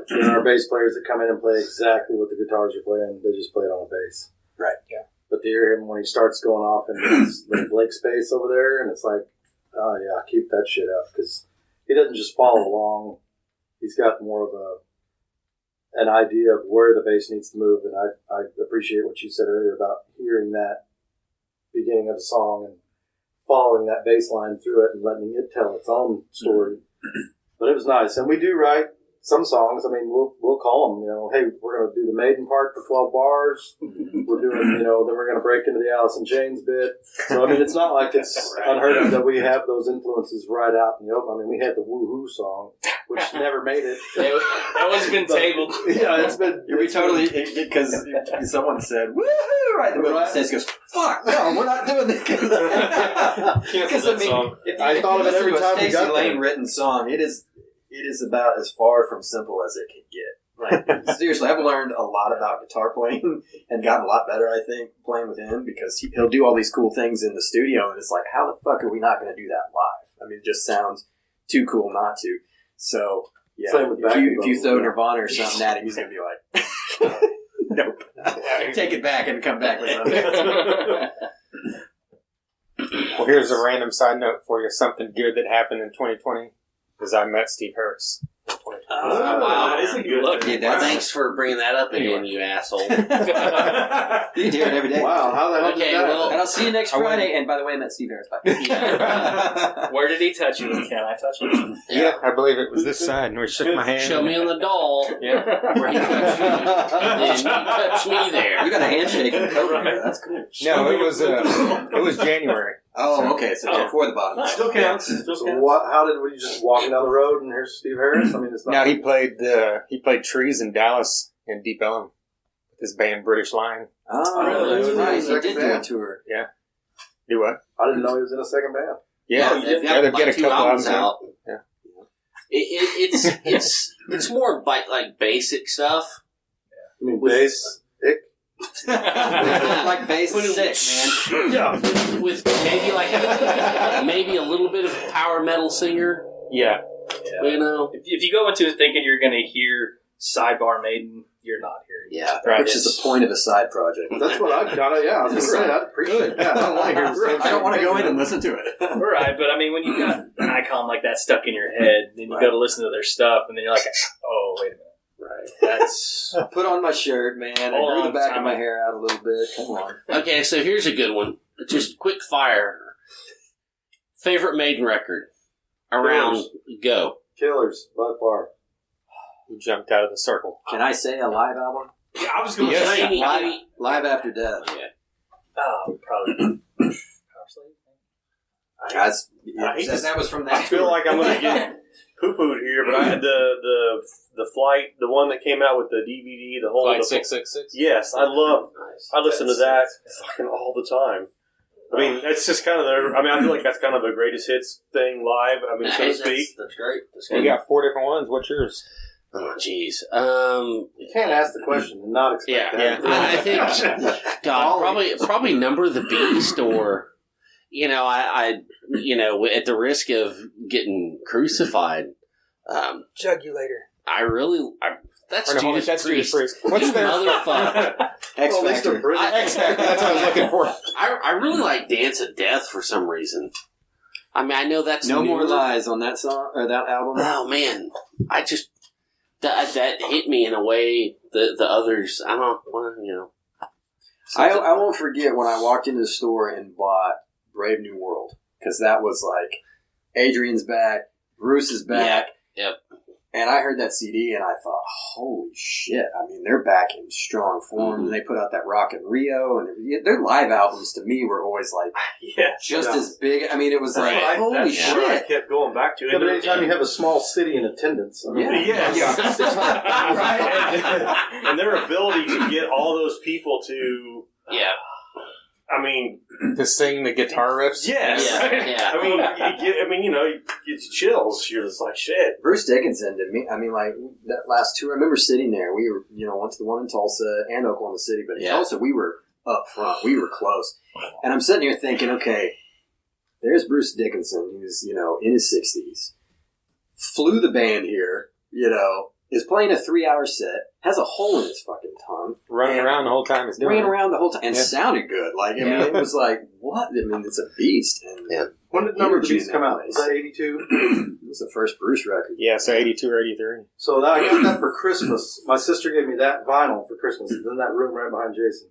there are bass players that come in and play exactly what the guitars are playing. They just play it on a bass. Right. Yeah. But to hear him when he starts going off in his Blake space over there, and it's like, oh yeah, keep that shit up, because he doesn't just follow along. He's got more of an idea of where the bass needs to move, and I appreciate what you said earlier about hearing that beginning of the song and following that bass line through it and letting it tell its own story. But it was nice, and we do write some songs. I mean, we'll call them, hey, we're going to do the Maiden part for 12 bars. We're doing, then we're going to break into the Alice in Chains bit. So, I mean, it's not like it's unheard of that we have those influences right out in the open. I mean, we had the Woohoo song, which never made it. That one's been tabled. Yeah, it's been. We totally, because someone said, woohoo, right in the middle of the stage, goes, fuck, no, we're not doing this. Because, I mean, if I thought of it every time we got Stacey Lane written song, it is about as far from simple as it can get. Like, seriously, I've learned a lot about guitar playing and gotten a lot better, I think, playing with him, because he'll do all these cool things in the studio, and it's like, how the fuck are we not going to do that live? I mean, it just sounds too cool not to. So, yeah, if you throw Nirvana or something at him, he's going to be like, nope. Take it back and come back with something. Well, here's a random side note for you. Something good that happened in 2020 is I met Steve Harris. Oh, wow. That's a good look. Yeah, thanks for bringing that up again, you asshole. You can hear it every day. Wow, how the hell Okay, did that well, And I'll see you next Friday. And by the way, I met Steve Harris. Bye. Where did he touch you? Can I touch him? Yeah, I believe it was this side, and we shook my hand. Show me on the doll Yeah. where he touched you. And then you touched me there. You got a handshake and cover here. That's cool. No, it was January. Oh, okay. So before the bottom. Still counts. So how did we just walking down the road and here's Steve Harris? I mean, it's not. No, he played Trees in Dallas in Deep Ellum with his band British Line. Oh, really? that's right. He Second did do a band. tour. Do what? I didn't know he was in a second band. Yeah, they've they've got like a 2 couple albums albums out. Yeah. It's more like basic stuff. I mean, With- bass. Like bass is sick, man. Yeah. With maybe a little bit of power metal singer. Yeah. You know. If you go into it thinking you're going to hear Sidebar Maiden, you're not hearing it. Yeah, Right. which is the point of a side project. That's what I've got. Yeah, I was gonna say, I'd appreciate it. Yeah, I don't want to hear the same I don't want to thing. go in and listen to it. Right, but I mean, when you've got an icon like that stuck in your head, then you go to listen to their stuff, and then you're like, oh, wait a minute. Right. That's Put on my shirt, man. I grew the back of my hair out a little bit. Come on. Okay, so here's a good one. Just quick fire. Favorite Maiden record? Around go. Killers, by far. He jumped out of the circle. Can I say a live album? yeah. I was going to Yes. say Live After Death. probably. That was from that. I feel like I'm going to get poo-pooed here, but I had the flight, the one that came out with the DVD, the whole Flight 666. Yes, I listen to that fucking all the time. I mean, that's just kind of I feel like that's kind of the greatest hits thing live. I mean, so to speak. That's great. That's We good. got 4 different ones. What's yours? Oh, jeez. You can't ask the question and not expect Yeah, that. I think probably Number of the Beast, or I at the risk of getting crucified, Jugulator. that's Or no, Judas that's Judas Priest. Priest. What's their Motherfucker. X Well, at least they're Factor. British. X-Factor? That's what I was looking for. I really like Dance of Death for some reason. I mean, I know that's No newer. More Lies on that song or that album. Oh man, I just that hit me in a way the others. I don't know. I won't forget when I walked into the store and bought Brave New World, because that was like Adrian's back, Bruce is back. Yep. And I heard that CD and I thought, holy shit. I mean, they're back in strong form. Mm-hmm. And they put out that Rock in Rio. And their live albums, to me, were always like just as big. I mean, it was like, Right. holy That's what I shit. kept going back to. Yeah, but anytime you have a small city in attendance, I mean, Yeah. And their ability to get all those people to, Yeah. I mean, To sing the guitar riffs? yes. Yeah. I mean, you get chills. You're just like, shit. Bruce Dickinson, to me, I mean, like, that last tour, I remember sitting there. We were, went to the one in Tulsa and Oklahoma City, but in Tulsa, we were up front. We were close. And I'm sitting here thinking, okay, there's Bruce Dickinson, who's, in his 60s, flew the band here, is playing a 3-hour set, has a hole in his fucking tongue. Running around the whole time he's doing Ran it. around the whole time and Yeah. sounded good. Like, I mean, it was like, what? I mean, it's a beast. And when did Number of the Energy Beast in come that out? place. Was that 82? It was the first Bruce record. Yeah, so 82 or 83. So I got that for Christmas. My sister gave me that vinyl for Christmas. It's in that room right behind Jason.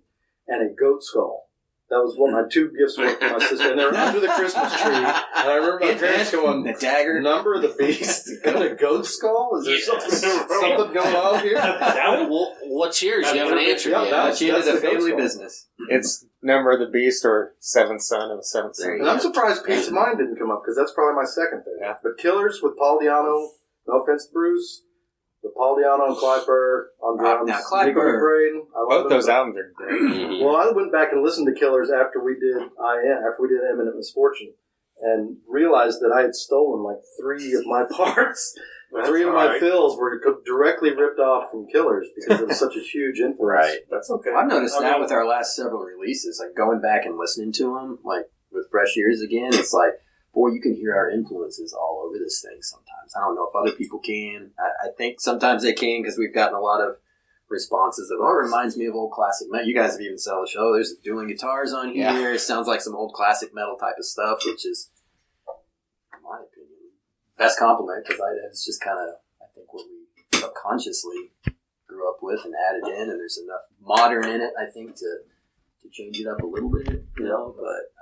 And a goat skull. That was what my 2 gifts were for my sister. And they were under the Christmas tree. And I remember my parents going, The dagger. Number of the Beast? Got a goat skull? Is there something going on here? Well, what's yours? You haven't answered Yeah, yet. that's- She did the a family goat skull. business. It's Number of the Beast or Seventh Son of the Seventh Son. And I'm surprised Peace of Mind didn't come up, because that's probably my second thing. Yeah. But Killers with Paul Di'Anno, no offense to Bruce, but Paul Di'Anno and Clyde Burr on drums. Now, Clyde Nico Burr- McBrain, I love Both them. those albums are great. Mhm. Well, I went back and listened to Killers after we did Imminent Misfortune, and realized that I had stolen like 3 of my parts. 3 of my fills were directly ripped off from Killers because it was such a huge influence. Right. That's okay. I've noticed I that mean, with our last several releases, like going back and listening to them, like with fresh ears again, it's like, boy, you can hear our influences all over this thing sometimes. I don't know if other people can. I think sometimes they can, because we've gotten a lot of responses of, it reminds me of old classic metal. You guys have even said, there's dueling guitars on here. Yeah. It sounds like some old classic metal type of stuff, which is, in my opinion, best compliment, because it's just kind of, I think, what we subconsciously grew up with and added in, and there's enough modern in it, I think, to change it up a little bit, but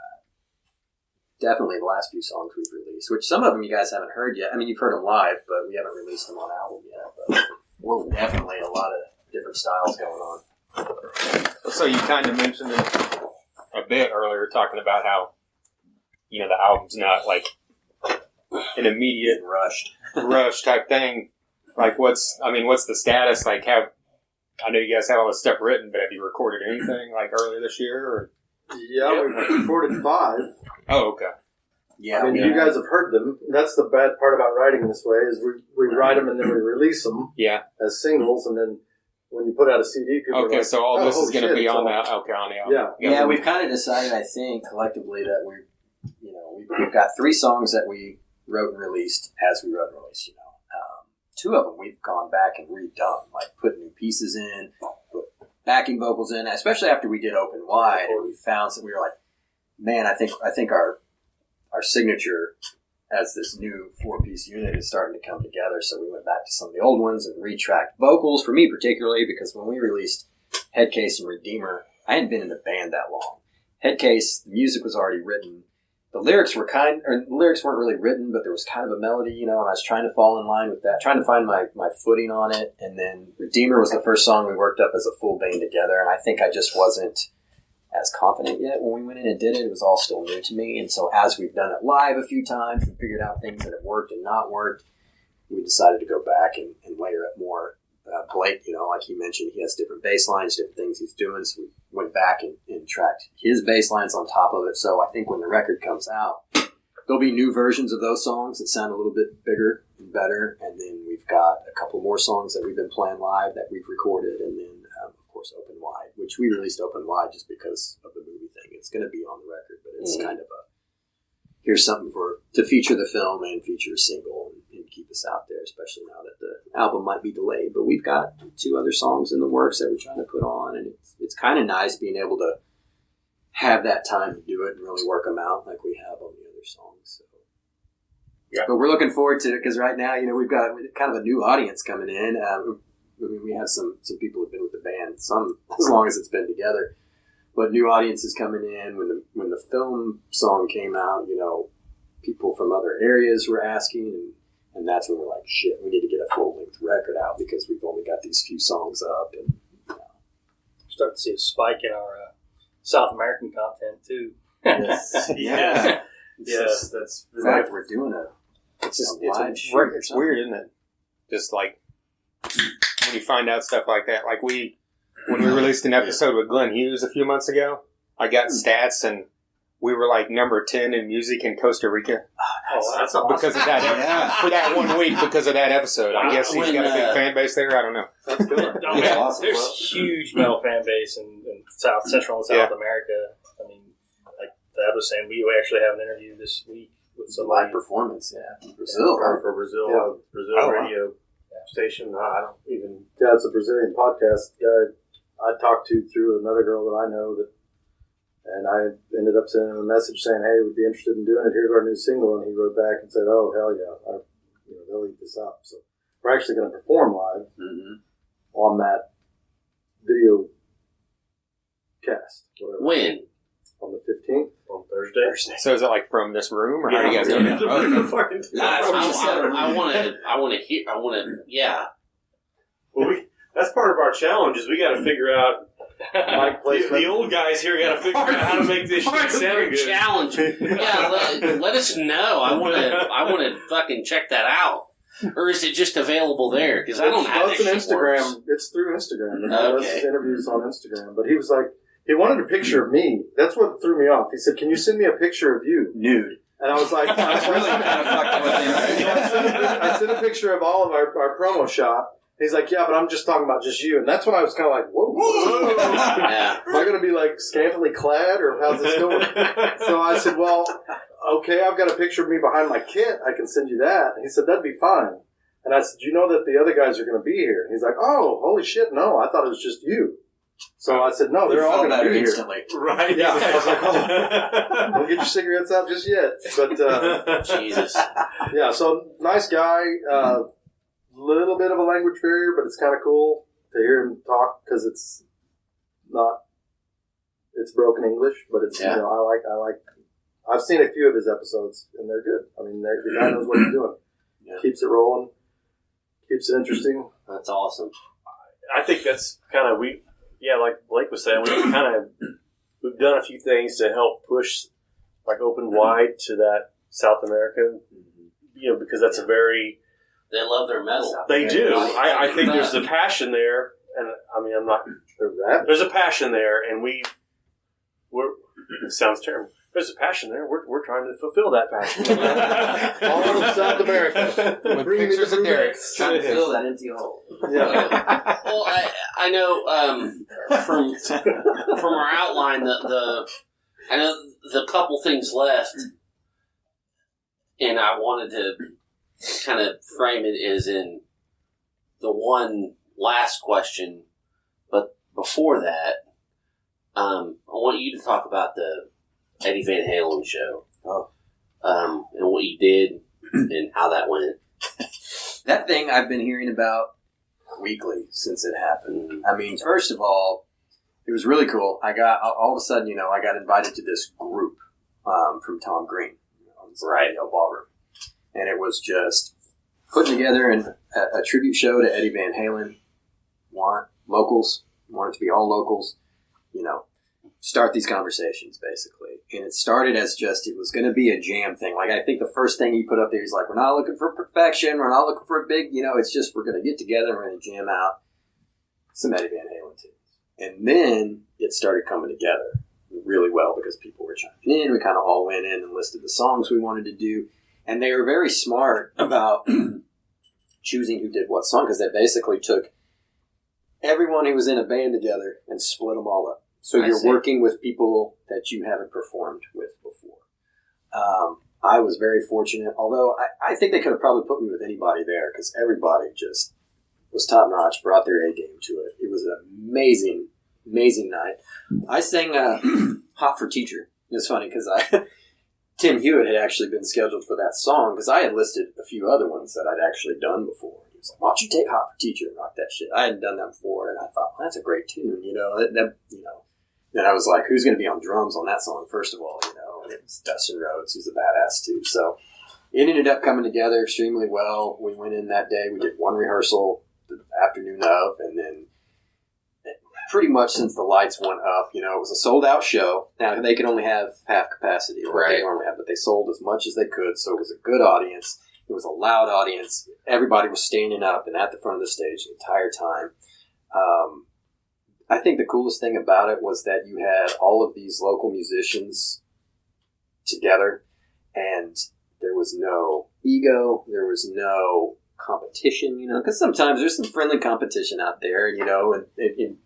definitely the last few songs we've released, which some of them you guys haven't heard yet. I mean, you've heard them live, but we haven't released them on album yet, but definitely a lot of different styles going on. So you kind of mentioned it a bit earlier, talking about how, the album's not like an immediate rush type thing. Like, what's the status? Like, I know you guys have all this stuff written, but have you recorded anything like earlier this year? Or? Yeah, we recorded 5. Oh, okay. Yeah, I mean, you guys have heard them. That's the bad part about writing this way, is we write them and then we release them as singles, and then when you put out a CD, people are like, so all this is going to be on that. on the album. Yeah, we've kind of decided, I think, collectively that we've got 3 songs that we wrote and released as we wrote and released, 2 of them we've gone back and redone, like put new pieces in, put backing vocals in, especially after we did Open Wide, and we found that we were like, man, I think our signature as this new 4-piece unit is starting to come together. So we went back to some of the old ones and retracked vocals, for me particularly, because when we released Headcase and Redeemer, I hadn't been in the band that long. Headcase, the music was already written. The lyrics weren't really written, but there was kind of a melody, and I was trying to fall in line with that, trying to find my footing on it. And then Redeemer was the first song we worked up as a full band together, and I think I just wasn't as confident yet when we went in and did it. It was all still new to me. And so as we've done it live a few times and figured out things that have worked and not worked, we decided to go back and layer it more. Blake, like he mentioned, he has different bass lines, different things he's doing. So we went back and tracked his bass lines on top of it. So I think when the record comes out, there'll be new versions of those songs that sound a little bit bigger and better. And then we've got a couple more songs that we've been playing live that we've recorded. And then, of course, Open Wide, which we released Open Wide just because of the movie thing. It's going to be on the record, but it's kind of here's something to feature the film and feature a single and keep us out there, especially now that the album might be delayed. But we've got 2 other songs in the works that we're trying to put on, and it's kind of nice being able to have that time to do it and really work them out like we have on the other songs. So. Yeah. But we're looking forward to it because right now, we've got kind of a new audience coming in. We have some people who've been with the band some as long as it's been together. But new audiences coming in. When the film song came out, people from other areas were asking, and that's when we're like, shit, we need to get a full-length record out because we've only got these few songs up. And start to see a spike in our South American content too. Yes. Yeah. Yes, that's in fact, we're doing it's weird, isn't it? Just like when you find out stuff like that. Like when we released an episode with Glenn Hughes a few months ago, I got stats and we were like number 10 in music in Costa Rica. Oh, that's awesome. Because of that, for that 1 week, because of that episode. I guess he's got a big fan base there. I don't know. That's good. That's awesome. There's a huge metal fan base in Central and South America. I mean, like Thad was saying, we actually have an interview this week with some live performance. Yeah, Brazil, for Brazil, Brazil radio station. I don't even. Yeah, it's a Brazilian podcast guy I talked to through another girl that I know and I ended up sending him a message saying, hey, we'd be interested in doing it. Here's our new single. And he wrote back and said, oh, hell yeah. They'll eat this up. So we're actually going to perform live on that video cast. When? On the 15th. On Thursday. So is it like from this room, or how are you guys doing it? I want to hear. Yeah. Well, that's part of our challenge is we got to figure out. The old guys here got to figure out how to make this shit sound good. Challenge. Yeah, let us know. I want to fucking check that out. Or is it just available there? Because I don't have it's an Instagram. Works. It's through Instagram. There's interviews on Instagram. But he was like, he wanted a picture of me. That's what threw me off. He said, "Can you send me a picture of you nude?" And I was like, "That's really kind of fucked with him." I sent a picture of all of our promo shot. He's like, yeah, but I'm just talking about just you. And that's when I was kind of like, whoa. Yeah. Am I going to be like scantily clad or how's this going? So I said, well, okay, I've got a picture of me behind my kit. I can send you that. And he said, that'd be fine. And I said, you know that the other guys are going to be here? And he's like, oh, holy shit, no, I thought it was just you. So I said, no, they're all going to be instantly. Here. Right. Yeah. I was like, oh, don't get your cigarettes out just yet. But, Jesus. Yeah, so nice guy. Little bit of a language barrier, but it's kind of cool to hear him talk because it's broken English, but it's I like. I've seen a few of his episodes and they're good. I mean, the guy knows what he's doing. Yeah. Keeps it rolling, keeps it interesting. That's awesome. I think that's kind of like Blake was saying, we've done a few things to help push like Open Wide to that South America, because that's a very. They love their metal. They do. I think there's a passion there, and I mean, there's a passion there, and we're. It sounds terrible. There's a passion there. We're trying to fulfill that passion. All of South America. With pictures of Derek. Trying to fill that empty hole. Yeah. Well, I know from our outline I know the couple things left, and I wanted to kind of frame it as in the one last question, but before that, I want you to talk about the Eddie Van Halen show, and what you did and how that went. That thing I've been hearing about weekly since it happened. I mean, first of all, it was really cool. I got all of a sudden, I got invited to this group from Tom Green on the Ballroom. And it was just putting together a tribute show to Eddie Van Halen. Want it to be all locals, start these conversations, basically. And it started as just, it was going to be a jam thing. Like, I think the first thing he put up there, he's like, we're not looking for perfection. We're not looking for a big, it's just, we're going to get together and we're going to jam out some Eddie Van Halen tunes. And then it started coming together really well because people were chiming in. We kind of all went in and listed the songs we wanted to do. And they were very smart about choosing who did what song, because they basically took everyone who was in a band together and split them all up. So you're working with people that you haven't performed with before. I was very fortunate, although I think they could have probably put me with anybody there because everybody just was top notch, brought their A game to it. It was an amazing, amazing night. I sang Hot for Teacher. It's funny because Tim Hewitt had actually been scheduled for that song because I had listed a few other ones that I'd actually done before. He was like, why don't you take Hot for Teacher and rock that shit? I hadn't done that before, and I thought, well, that's a great tune, Then I was like, who's going to be on drums on that song, first of all, And it was Dustin Rhodes, who's a badass, too. So it ended up coming together extremely well. We went in that day. We did one rehearsal the afternoon of, and then pretty much since the lights went up, it was a sold-out show. Now, they could only have half capacity, or what they normally have, but they sold as much as they could, so it was a good audience. It was a loud audience. Everybody was standing up and at the front of the stage the entire time. I think the coolest thing about it was that you had all of these local musicians together, and there was no ego, there was no competition, because sometimes there's some friendly competition out there, in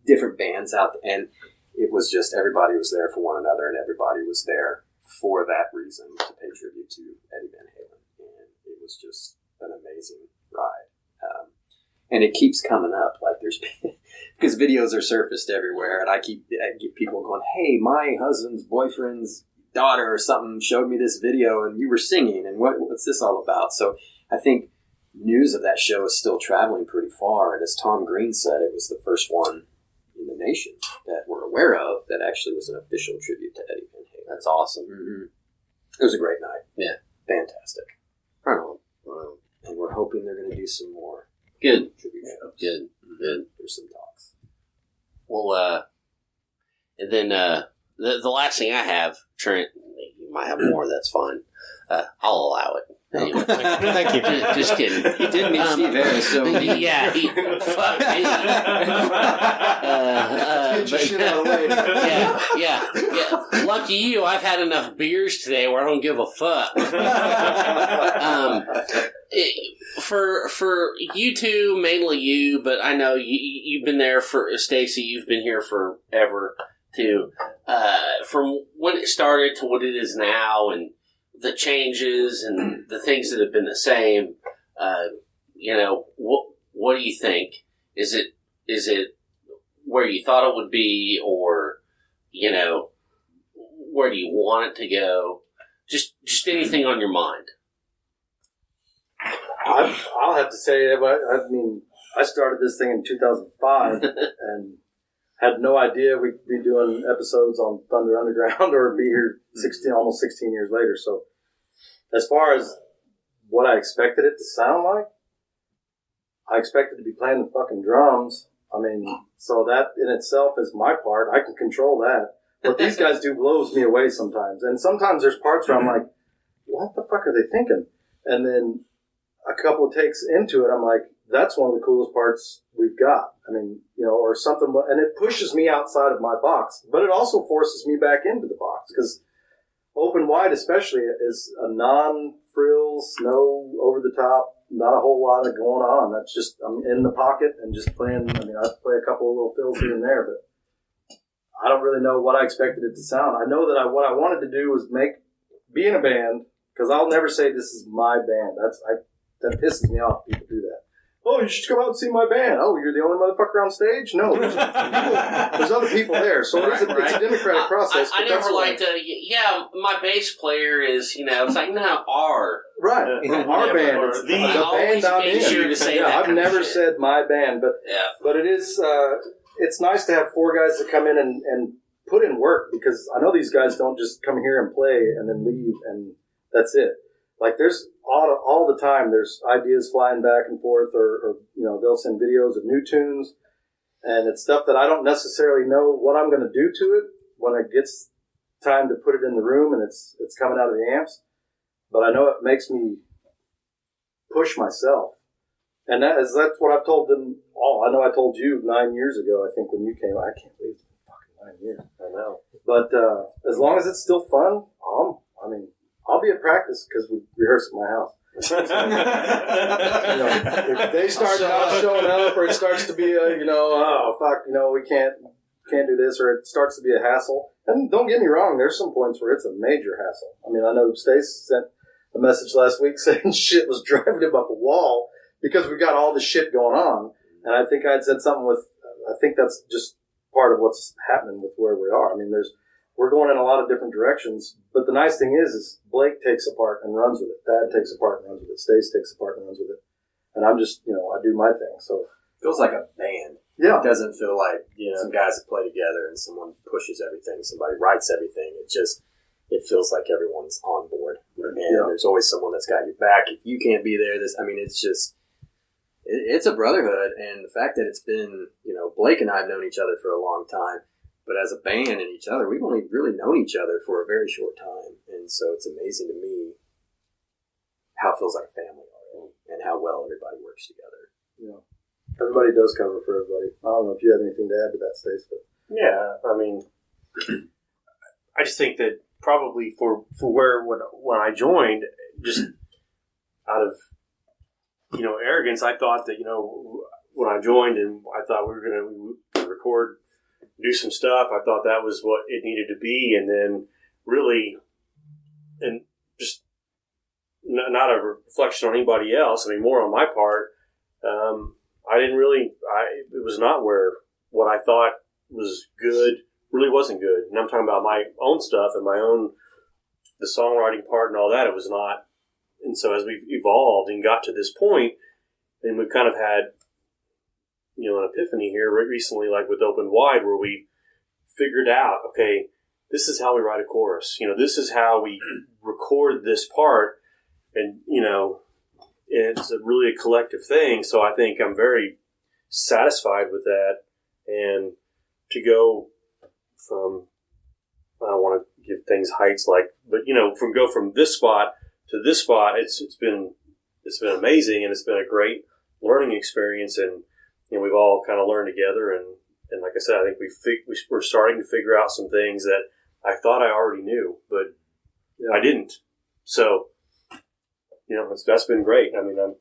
different bands out there, and it was just everybody was there for one another, and everybody was there for that reason, to pay tribute to Eddie Van Halen, and it was just an amazing ride. And it keeps coming up, like there's because videos are surfaced everywhere, and I get people going, "Hey, my husband's boyfriend's daughter or something showed me this video, and you were singing, and what's this all about?" So I think news of that show is still traveling pretty far, and as Tom Green said, it was the first one in the nation that we're aware of that actually was an official tribute to Eddie Van Halen. That's awesome. Mm-hmm. It was a great night. Yeah, fantastic. Right on. And we're hoping they're going to do some more. Good. Tribute shows. Good. There's some talks. Well, and then the last thing I have, Trent, you might have more, that's fine. I'll allow it. Anyway. Thank you. Just kidding. He did meet Steve Harris, so... Yeah, fuck me. Get your shit out of the way. Yeah. Lucky you, I've had enough beers today where I don't give a fuck. For you two, mainly you, but I know you've been there for Stacy. You've been here forever too. From when it started to what it is now, and the changes and the things that have been the same. What do you think? Is it where you thought it would be, or where do you want it to go? Just anything on your mind. I'll have to say, I started this thing in 2005 and had no idea we'd be doing episodes on Thunder Underground or be here almost 16 years later. So as far as what I expected it to sound like, I expected to be playing the fucking drums. So that in itself is my part. I can control that. What these guys do blows me away sometimes. And sometimes there's parts where I'm like, what the fuck are they thinking? And then a couple of takes into it, I'm like, that's one of the coolest parts we've got. Or something, and it pushes me outside of my box, but it also forces me back into the box, because Open Wide especially is a non-frills, no over-the-top, not a whole lot of going on. That's just, I'm in the pocket and just playing. I play a couple of little fills here and there, but I don't really know what I expected it to sound. I know that what I wanted to do was be in a band, because I'll never say this is my band. That pisses me off. People do that. Oh, you should come out and see my band. Oh, you're the only motherfucker on stage? No, there's other people there. So it's a democratic process. I never liked my bass player is, it's like, no, our. Right. Our band. It's the band I'm in. Sure to say that I've never said my band, but it is, it's nice to have four guys that come in and put in work, because I know these guys don't just come here and play and then leave and that's it. Like, there's all the time, there's ideas flying back and forth, or they'll send videos of new tunes. And it's stuff that I don't necessarily know what I'm going to do to it when it gets time to put it in the room and it's coming out of the amps. But I know it makes me push myself. And that's what I've told them all. I know I told you 9 years ago, I think, when you came. I can't believe it's been fucking 9 years. I know. But as long as it's still fun, I'll be at practice because we rehearse at my house. If they start not showing up, or it starts to be we can't do this, or it starts to be a hassle. And don't get me wrong, there's some points where it's a major hassle. I mean, I know Stace sent a message last week saying shit was driving him up a wall because we got all this shit going on. And I think I'd said something I think that's just part of what's happening with where we are. I mean, we're going in a lot of different directions, but the nice thing is Blake takes a part and runs with it. Thad takes a part and runs with it. Stace takes a part and runs with it. And I'm just, I do my thing. So it feels like a band. Yeah. It doesn't feel like some guys that play together and someone pushes everything, somebody writes everything. It feels like everyone's on board. And there's always someone that's got your back. If you can't be there, it's a brotherhood. And the fact that it's been, Blake and I have known each other for a long time. But as a band and each other, we've only really known each other for a very short time. And so it's amazing to me how it feels like a family already and how well everybody works together. Yeah. Everybody does cover for everybody. I don't know if you have anything to add to that, Stace. But yeah, I mean, I just think that probably for where when I joined, just out of arrogance, I thought that when I joined and I thought we were going to record, do some stuff, I thought that was what it needed to be, and then really, and just not a reflection on anybody else. I mean, more on my part. It was not where what I thought was good really wasn't good. And I'm talking about my own stuff and the songwriting part and all that. It was not. And so as we've evolved and got to this point, then we've kind of had, an epiphany here recently, like with Open Wide, where we figured out, okay, this is how we write a chorus. This is how we record this part. And, it's really a collective thing. So I think I'm very satisfied with that. And to go from, I don't want to give things heights from this spot to this spot, it's been amazing, and it's been a great learning experience. And we've all kind of learned together. And like I said, I think we're starting to figure out some things that I thought I already knew, but I didn't. So, that's been great. I mean, I'm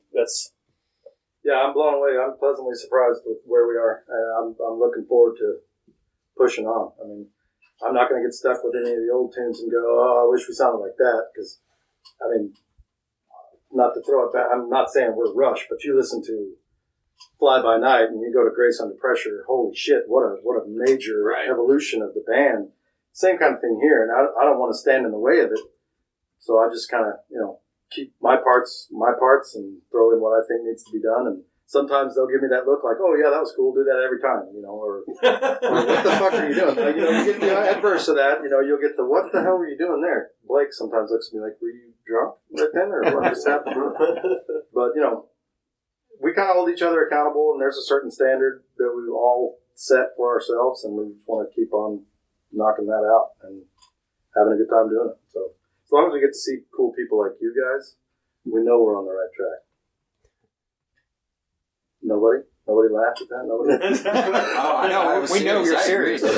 blown away. I'm pleasantly surprised with where we are. I'm looking forward to pushing on. I mean, I'm not going to get stuck with any of the old tunes and go, oh, I wish we sounded like that. Because, I mean, not to throw it back, I'm not saying we're Rush, but you listen to Fly By Night and you go to Grace Under Pressure. Holy shit, what a major evolution of the band. Same kind of thing here, and I don't want to stand in the way of it. So I just kind of, keep my parts, and throw in what I think needs to be done. And sometimes they'll give me that look like, oh yeah, that was cool, do that every time, or what the fuck are you doing? Like, you get the adverse of that, you'll get the, what the hell were you doing there? Blake sometimes looks at me like, were you drunk right then, or what just happened? But, we kind of hold each other accountable, and there's a certain standard that we all set for ourselves, and we just want to keep on knocking that out and having a good time doing it. So as long as we get to see cool people like you guys, we know we're on the right track. Nobody laughed at that? Nobody? Oh, I know. We know you're serious. Come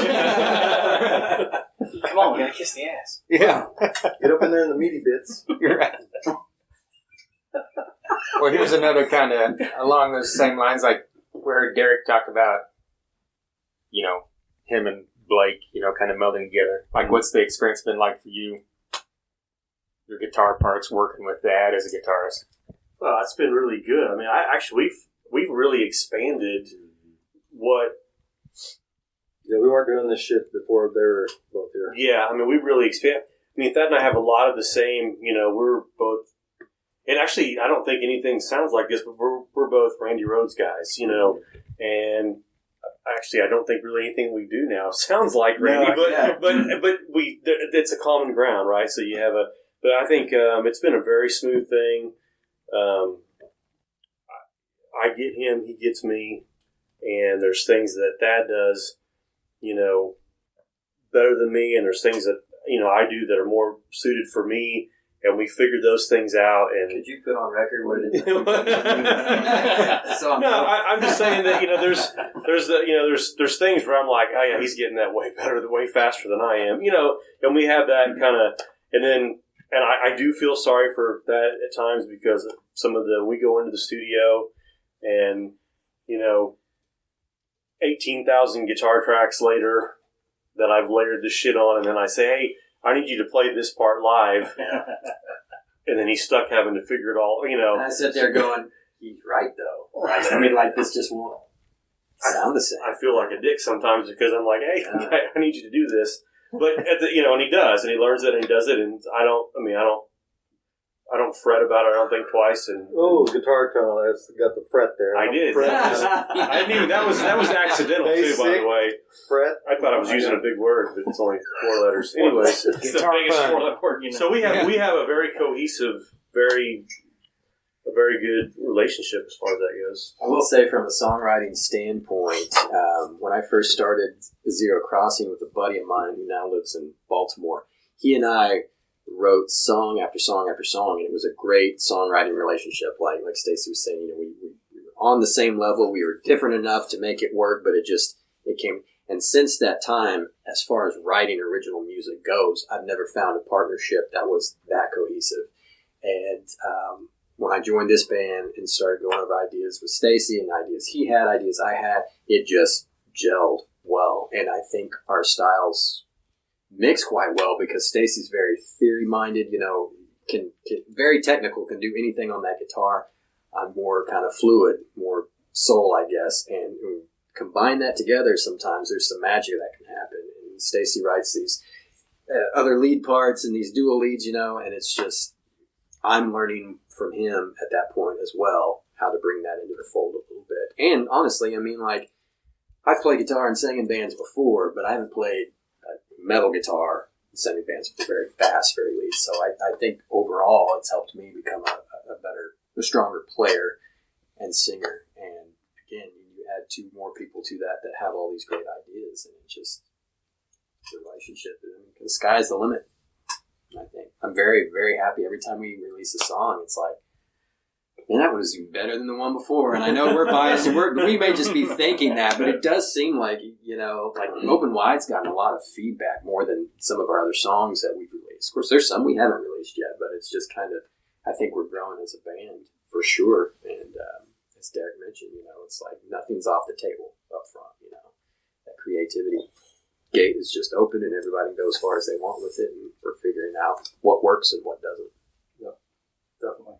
on, we gotta kiss the ass. Yeah. Get up in there in the meaty bits. You're right. Well, here's another kind of along those same lines, like where Derek talked about, him and Blake, kind of melding together. Like, what's the experience been like for you? Your guitar parts working with that as a guitarist. Well, it's been really good. I mean, we've really expanded what. Yeah, we weren't doing this shit before they were both here. Yeah, I mean, we've really expanded. I mean, Thad and I have a lot of the same. We're both. And actually, I don't think anything sounds like this, but we're both Randy Rhoads guys, and actually, I don't think really anything we do now sounds like Randy, but it's a common ground, right? So you have but I think it's been a very smooth thing. I get him, he gets me, and there's things that Thad does, better than me, and there's things that I do that are more suited for me, and we figured those things out. And could you put on record what it is? I'm just saying that there's things where I'm like, oh yeah, he's getting that way better, way faster than I am, and we have that kind of, and I do feel sorry for that at times, because we go into the studio and 18,000 guitar tracks later that I've layered this shit on, and then I say, hey, I need you to play this part live. And then he's stuck having to figure it all, And I sit there going, he's right, though. I mean, like, this just won't sound the same. I feel like a dick sometimes, because I'm like, hey, I need you to do this. But, and he does, and he learns it, and he does it, and I don't fret about it, I don't think twice. And guitar tone, that's got the fret there. I did. I knew that was accidental too, by the way. Fret. I thought I was using a big word, but it's only 4 letters. Anyways, it's the biggest 4-letter word. So we have a very cohesive, a very good relationship as far as that goes. I will say, from a songwriting standpoint, when I first started Zero Crossing with a buddy of mine who now lives in Baltimore, he and I wrote song after song after song, and it was a great songwriting relationship. Like Stacey was saying, we were on the same level. We were different enough to make it work, but it came. And since that time, as far as writing original music goes, I've never found a partnership that was that cohesive. And when I joined this band and started going over ideas with Stacey, and ideas he had, ideas I had, it just gelled well. And I think our styles mix quite well, because Stacey's very theory-minded, can very technical, can do anything on that guitar. I'm more kind of fluid, more soul, I guess. And when we combine that together, sometimes there's some magic that can happen. And Stacey writes these other lead parts and these dual leads, and it's just, I'm learning from him at that point as well, how to bring that into the fold a little bit. And honestly, I've played guitar and sang in bands before, but I haven't played metal guitar and sang in bands with very fast, very lead. So I think overall it's helped me become a stronger player and singer. And again, you add 2 more people to that have all these great ideas, and it's just the relationship. The sky's the limit, I think. I'm very, very happy every time we release a song. It's like, man, that was even better than the one before. And I know we're biased, and we may just be thinking that, but it does seem like, like Open Wide's gotten a lot of feedback, more than some of our other songs that we've released. Of course, there's some we haven't released yet, but it's just kind of, I think we're growing as a band for sure. And as Derek mentioned, it's like nothing's off the table up front. That creativity gate is just open, and everybody goes as far as they want with it, and we're figuring out what works and what doesn't. Yep, definitely.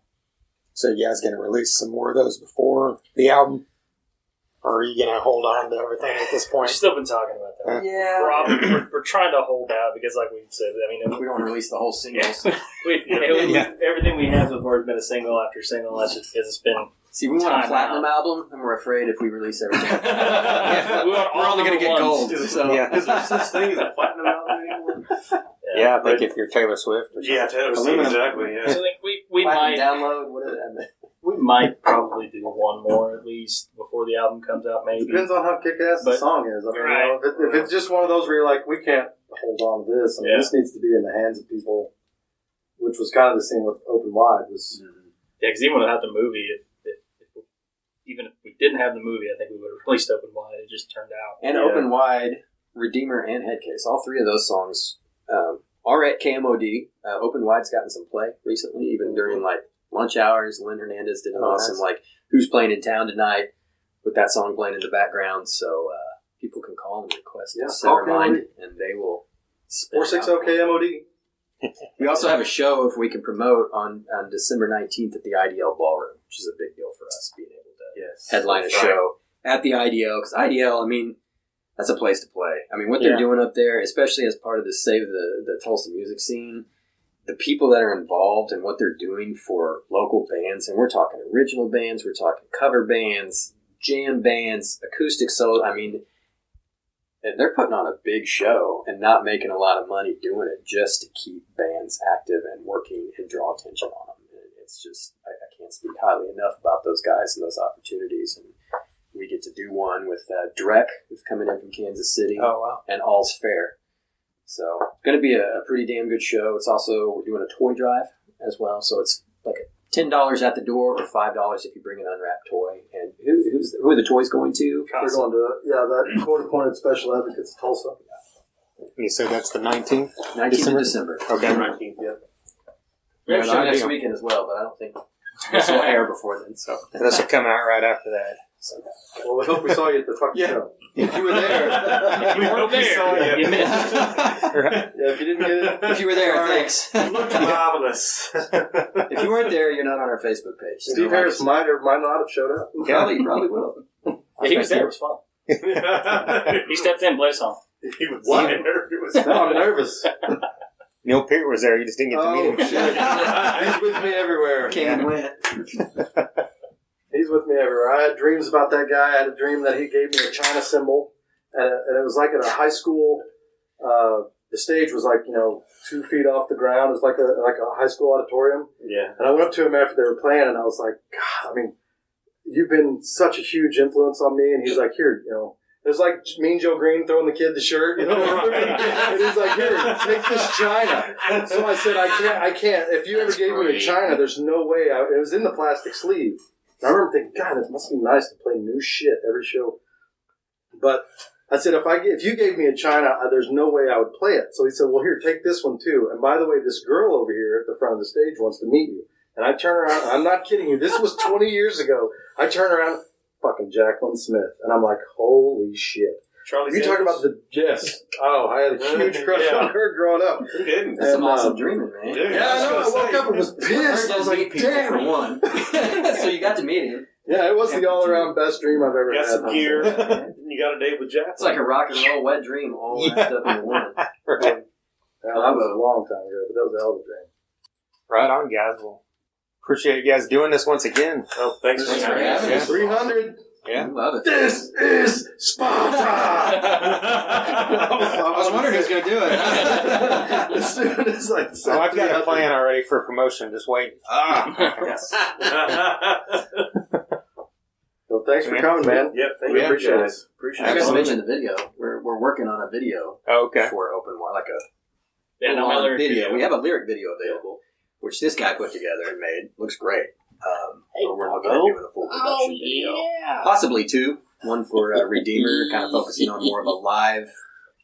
So you guys going to release some more of those before the album? Or are you going to hold on to everything at this point? We've still been talking about that. Yeah. Probably, we're trying to hold out, because like we said, we don't want to release the whole singles. Everything we have so far has been a single after single. That's just because it's been... See, we want a platinum album, and we're afraid if we release everything. We're only going to get gold. So. Yeah. Is there such thing as a platinum album anymore? Yeah, I think if you're Taylor Swift. Or yeah, Taylor Swift, exactly. Yeah. So I think we might download. What is that? We might probably do one more at least before the album comes out. Maybe depends on how kick-ass the song is. Right. If it's just one of those where you're like, we can't hold on to this. This needs to be in the hands of people, which was kind of the same with Open Wide. Because even without the movie, even if we didn't have the movie, I think we would have released Open Wide. It just turned out. And Open Wide, Redeemer, and Headcase. All 3 of those songs are at KMOD. Open Wide's gotten some play recently, even during lunch hours. Lynn Hernandez did an awesome Who's Playing in Town Tonight with that song playing in the background. So people can call and request Severmind, and they will. 460 KMOD. We also have a show, if we can promote, on December 19th at the IDL Ballroom, which is a big deal for us, being able to headline a show at the IDL. Because IDL, that's a place to play. What they're doing up there, especially as part of the Save the Tulsa music scene, the people that are involved and what they're doing for local bands, and we're talking original bands, we're talking cover bands, jam bands, acoustic solo. They're putting on a big show and not making a lot of money doing it just to keep bands active and working and draw attention on them. And it's just, I can't speak highly enough about those guys and those opportunities. And we get to do one one with Drek, who's coming in from Kansas City, Oh, wow. and All's Fair. So it's going to be a pretty damn good show. It's also, we're doing a toy drive as well. So it's like $10 at the door or $5 if you bring an unwrapped toy. And who are the toys going to? We're going to, that court-appointed special advocates Tulsa. You said that's the 19th? 19th of December. Okay. 19th, yeah. We have a show Yeah, next deal. weekend as well, but I don't think this will air before then. So This will come out right after that. So. Well, we hope we saw you at the fucking show. if you were there, We weren't there. You missed. Right. Yeah, if you didn't get it, if you were there, thanks. It looked marvelous. If you weren't there, you're not on our Facebook page. So Steve Harris might or might not have showed up. Probably will. Yeah, he was there. It was fun. He stepped in, bless him. He was What? there. It was No, I'm nervous. Neil Peart was there. You just didn't get to meet Oh, him. shit. He's with me everywhere. Came and went. He's with me everywhere. I had dreams about that guy. I had a dream that he gave me a China symbol. And it was like at a high school. The stage was 2 feet off the ground. It was like a high school auditorium. Yeah. And I went up to him after they were playing, and I was like, God, I mean, you've been such a huge influence on me. And he's like, here, it was like Mean Joe Green throwing the kid the shirt, and he's like, here, take this China. So I said, I can't. If you ever That's gave me a great. China, there's no way. It was in the plastic sleeve. And I remember thinking, God, it must be nice to play new shit every show. But I said, if you gave me a China, there's no way I would play it. So he said, well, here, take this one too. And by the way, this girl over here at the front of the stage wants to meet you. And I turn around, I'm not kidding you, this was 20 years ago. I turn around, fucking Jacqueline Smith. And I'm like, holy shit. Charlie You talking about Sanders? yes. Oh, I had a huge crush Yeah. on her growing up. Who didn't? That's some And, awesome dreaming, man. Dude, Yeah, I know. I woke up and was pissed. I was like, for damn. one. So you got to meet him. Yeah, it was the all-around best dream I've ever You got had. some gear. You got a date with Jack. It's like a rock and roll wet dream all wrapped up in one. Right. Yeah, that was a long time ago, but that was a hell of a dream. Right on, guys. Well, appreciate you guys doing this once again. Oh, thanks Thanks for for having having us. us. 300. Yeah. I love it. This is Sparta! I was wondering who's going to do it. As soon as I So I've got a plan already for promotion. Just wait. Yes. Well, thanks for coming, man. Yep, thank We you appreciate guys. it. Appreciate I it. forgot to mention the video. We're working on a video Oh, okay. for Open Wide, like a Yeah, no, my full-on lyric video. We have a lyric video available, which this guy put together and made. Looks great. But we're looking at doing a full production video. Possibly two. One for Redeemer, kind of focusing on more of a live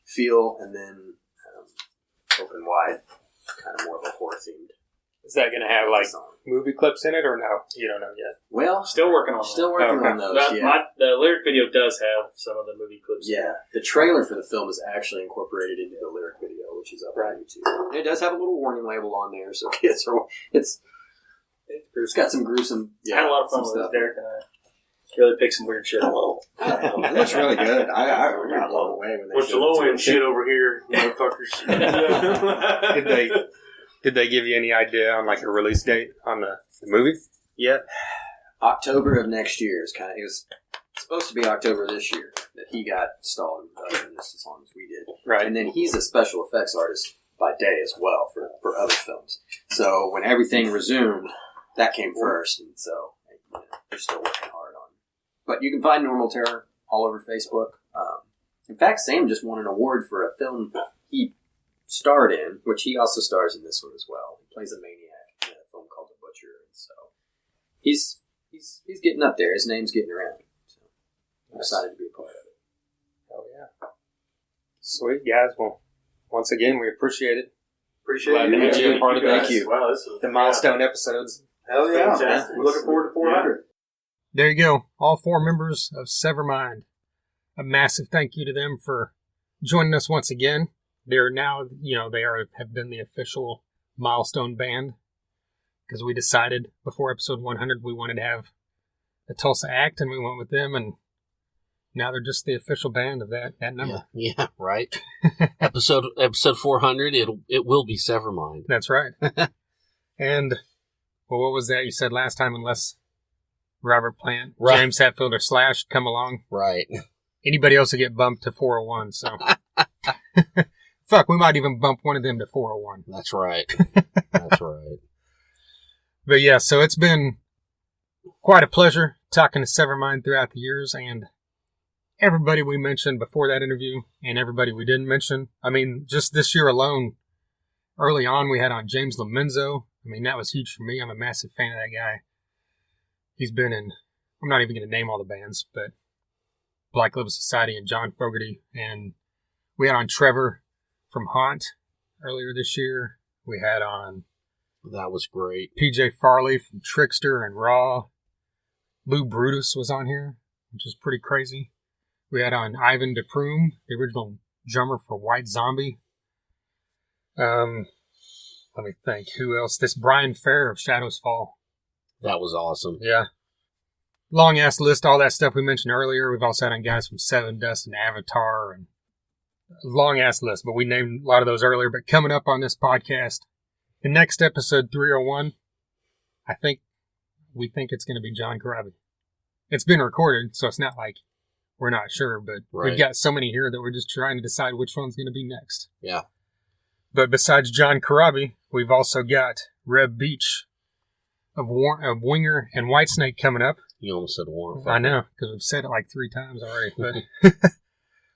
feel, and then Open Wide, kind of more of a horror themed Is that going to have like song. movie clips in it or no? You don't know yet. Well, Still working on still that. working Okay. on those. But Yeah. the lyric video does have some of the movie clips. Yeah, the trailer for the film is actually incorporated into the lyric video, which is up on YouTube. And it does have a little warning label on there, so kids are. It's got some gruesome. I had a lot of fun some with it. stuff. Derek and I really picked some weird shit. It looks really good. I got blown away when they Bunch of showed it to low end me. shit over here, motherfuckers. Did they give you any idea on like a release date on the movie yet? October of next year is kind of. It was supposed to be October this year that he got stalled in this as long as we did. Right. And then he's a special effects artist by day as well for other films. So when everything resumed, that came first, and so they're still working hard on it. But you can find Normal Terror all over Facebook. In fact, Sam just won an award for a film he starred in, which he also stars in this one as well. He plays a maniac in a film called The Butcher, and so he's getting up there. His name's getting around. So I'm excited to be a part of it. Oh yeah. Sweet guys. Well, once again, we appreciate it. Appreciate Glad to you. have you a part of Thank this. you. Wow, this is The milestone episodes. Hell yeah. Fantastic. We're looking forward to 400. There you go. All 4 members of Severmind. A massive thank you to them for joining us once again. They're now, have been the official milestone band because we decided before episode 100 we wanted to have a Tulsa act, and we went with them, and now they're just the official band of that number. Yeah, right. episode 400. It will be Severmind. That's right. And what was that you said last time? Unless Robert Plant, Right. James Hetfield, or Slash come along, Right. anybody else will get bumped to 401. So, fuck, we might even bump one of them to 401. That's right. That's right. But yeah, so it's been quite a pleasure talking to Severmind throughout the years, and everybody we mentioned before that interview and everybody we didn't mention. I mean, just this year alone, early on, we had on James Lomenzo. I mean, that was huge for me. I'm a massive fan of that guy. He's been in, I'm not even going to name all the bands, but Black Label Society and John Fogerty. And we had on Trevor from Haunt earlier this year. We had on That was great. PJ Farley from Trickster and Raw. Lou Brutus was on here, which is pretty crazy. We had on Ivan DePrume, the original drummer for White Zombie. Let me think. Who else? This Brian Fair of Shadows Fall. That was awesome. Yeah. Long ass list, all that stuff we mentioned earlier. We've also had on guys from Seven Dust and Avatar, and long ass list, but we named a lot of those earlier. But coming up on this podcast, the next episode 301, we think it's going to be John Corabi. It's been recorded, so it's not like we're not sure, but We've got so many here that we're just trying to decide which one's going to be next. Yeah. But besides John Corabi, we've also got Reb Beach of Winger and Whitesnake coming up. You almost said Warren. I know, because we've said it like 3 times already. But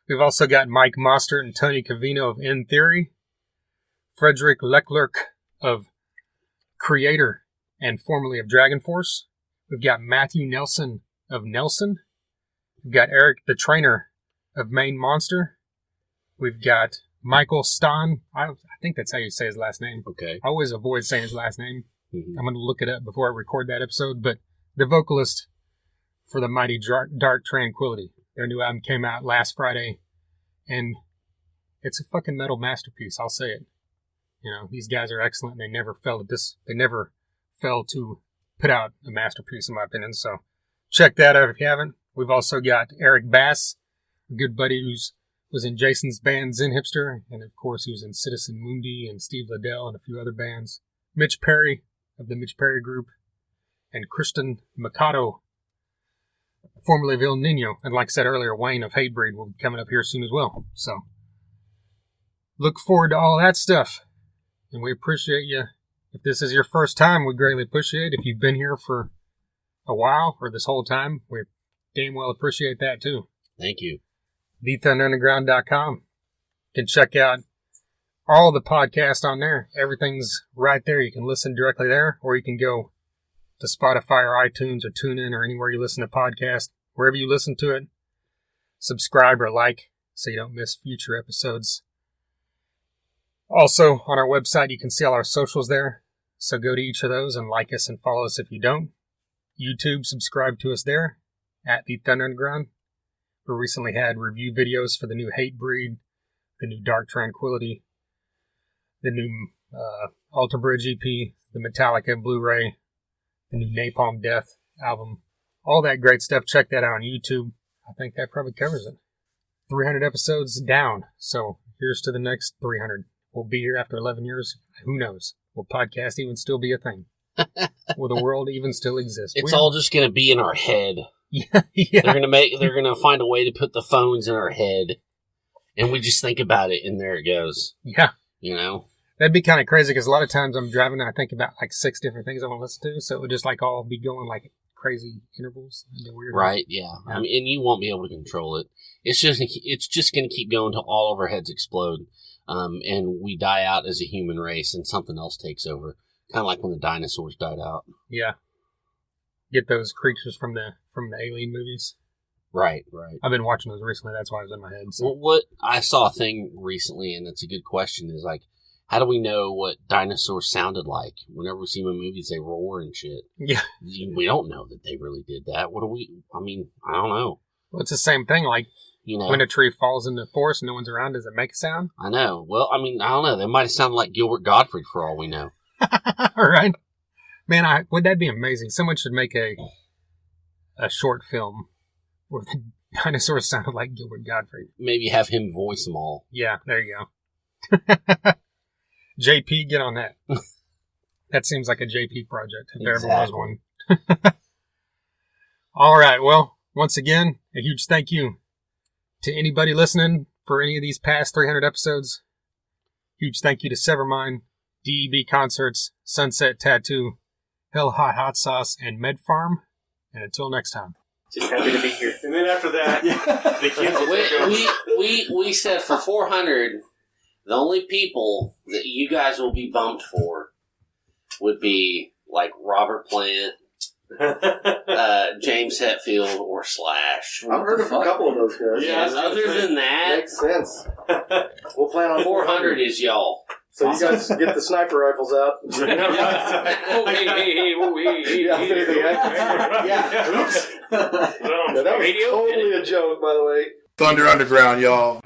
we've also got Mike Mostert and Tony Cavino of In Theory, Frederick Leclerc of Creator and formerly of Dragon Force. We've got Matthew Nelson of Nelson. We've got Eric the Trainer of Maine Monster. We've got Michael Stahn. I think that's how you say his last name. Okay. I always avoid saying his last name. Mm-hmm. I'm going to look it up before I record that episode. But the vocalist for the mighty Dark Tranquility. Their new album came out last Friday. And it's a fucking metal masterpiece. I'll say it. You know, these guys are excellent. They never fell to put out a masterpiece, in my opinion. So check that out if you haven't. We've also got Eric Bass, a good buddy was in Jason's band Zen Hipster, and of course he was in Citizen Mundi and Steve Liddell and a few other bands. Mitch Perry of the Mitch Perry Group, and Kristen Mikado, formerly of Il Nino, and like I said earlier, Wayne of Hatebreed will be coming up here soon as well. So look forward to all that stuff, and we appreciate you. If this is your first time, we greatly appreciate it. If you've been here for a while or this whole time, we damn well appreciate that too. Thank you. TheThunderUnderground.com. You can check out all the podcasts on there. Everything's right there. You can listen directly there, or you can go to Spotify or iTunes or TuneIn or anywhere you listen to podcasts. Wherever you listen to it, subscribe or like so you don't miss future episodes. Also, on our website, you can see all our socials there. So go to each of those and like us and follow us if you don't. YouTube, subscribe to us there at The Thunder Underground. We recently had review videos for the new Hatebreed, the new Dark Tranquility, the new Alter Bridge EP, the Metallica Blu-ray, the new Napalm Death album. All that great stuff. Check that out on YouTube. I think that probably covers it. 300 episodes down. So here's to the next 300. We'll be here after 11 years. Who knows? Will podcast even still be a thing? Will the world even still exist? It's all just going to be in our head. Yeah. They're going to find a way to put the phones in our head, and we just think about it, and there it goes. Yeah. You know? That'd be kind of crazy, because a lot of times I'm driving and I think about like 6 different things I want to listen to, so it would just like all be going like crazy intervals. Weird. Right, yeah. I mean, and you won't be able to control it. It's just going to keep going until all of our heads explode, and we die out as a human race, and something else takes over. Kind of like when the dinosaurs died out. Yeah. Get those creatures from the Alien movies. Right. I've been watching those recently. That's why it was in my head. So. Well, what I saw a thing recently, and it's a good question, is like, how do we know what dinosaurs sounded like? Whenever we see them in movies, they roar and shit. Yeah. We don't know that they really did that. I don't know. Well, it's the same thing. Like, you know, when a tree falls in the forest and no one's around, does it make a sound? I know. Well, I don't know. They might have sounded like Gilbert Gottfried for all we know. All right. Man, would that be amazing? Someone should make a short film where the dinosaurs sounded like Gilbert Gottfried. Maybe have him voice them all. Yeah, there you go. JP, get on that. That seems like a JP project, if there ever was one. All right, well, once again, a huge thank you to anybody listening for any of these past 300 episodes. Huge thank you to Severmind, DEB Concerts, Sunset Tattoo, Hell Hot Hot Sauce, and Med Farm. And until next time. Just happy to be here. And then after that, the kids will take over. We said for 400, the only people that you guys will be bumped for would be like Robert Plant, James Hetfield, or Slash. I've heard of a couple of those guys. Yeah, other than that, Makes sense. We'll plan on 400 is y'all. So you guys get the sniper rifles out. Oh, hey. Yeah, if anything happens. Yeah. Oops. No, that was totally a joke, by the way. Thunder Underground, y'all.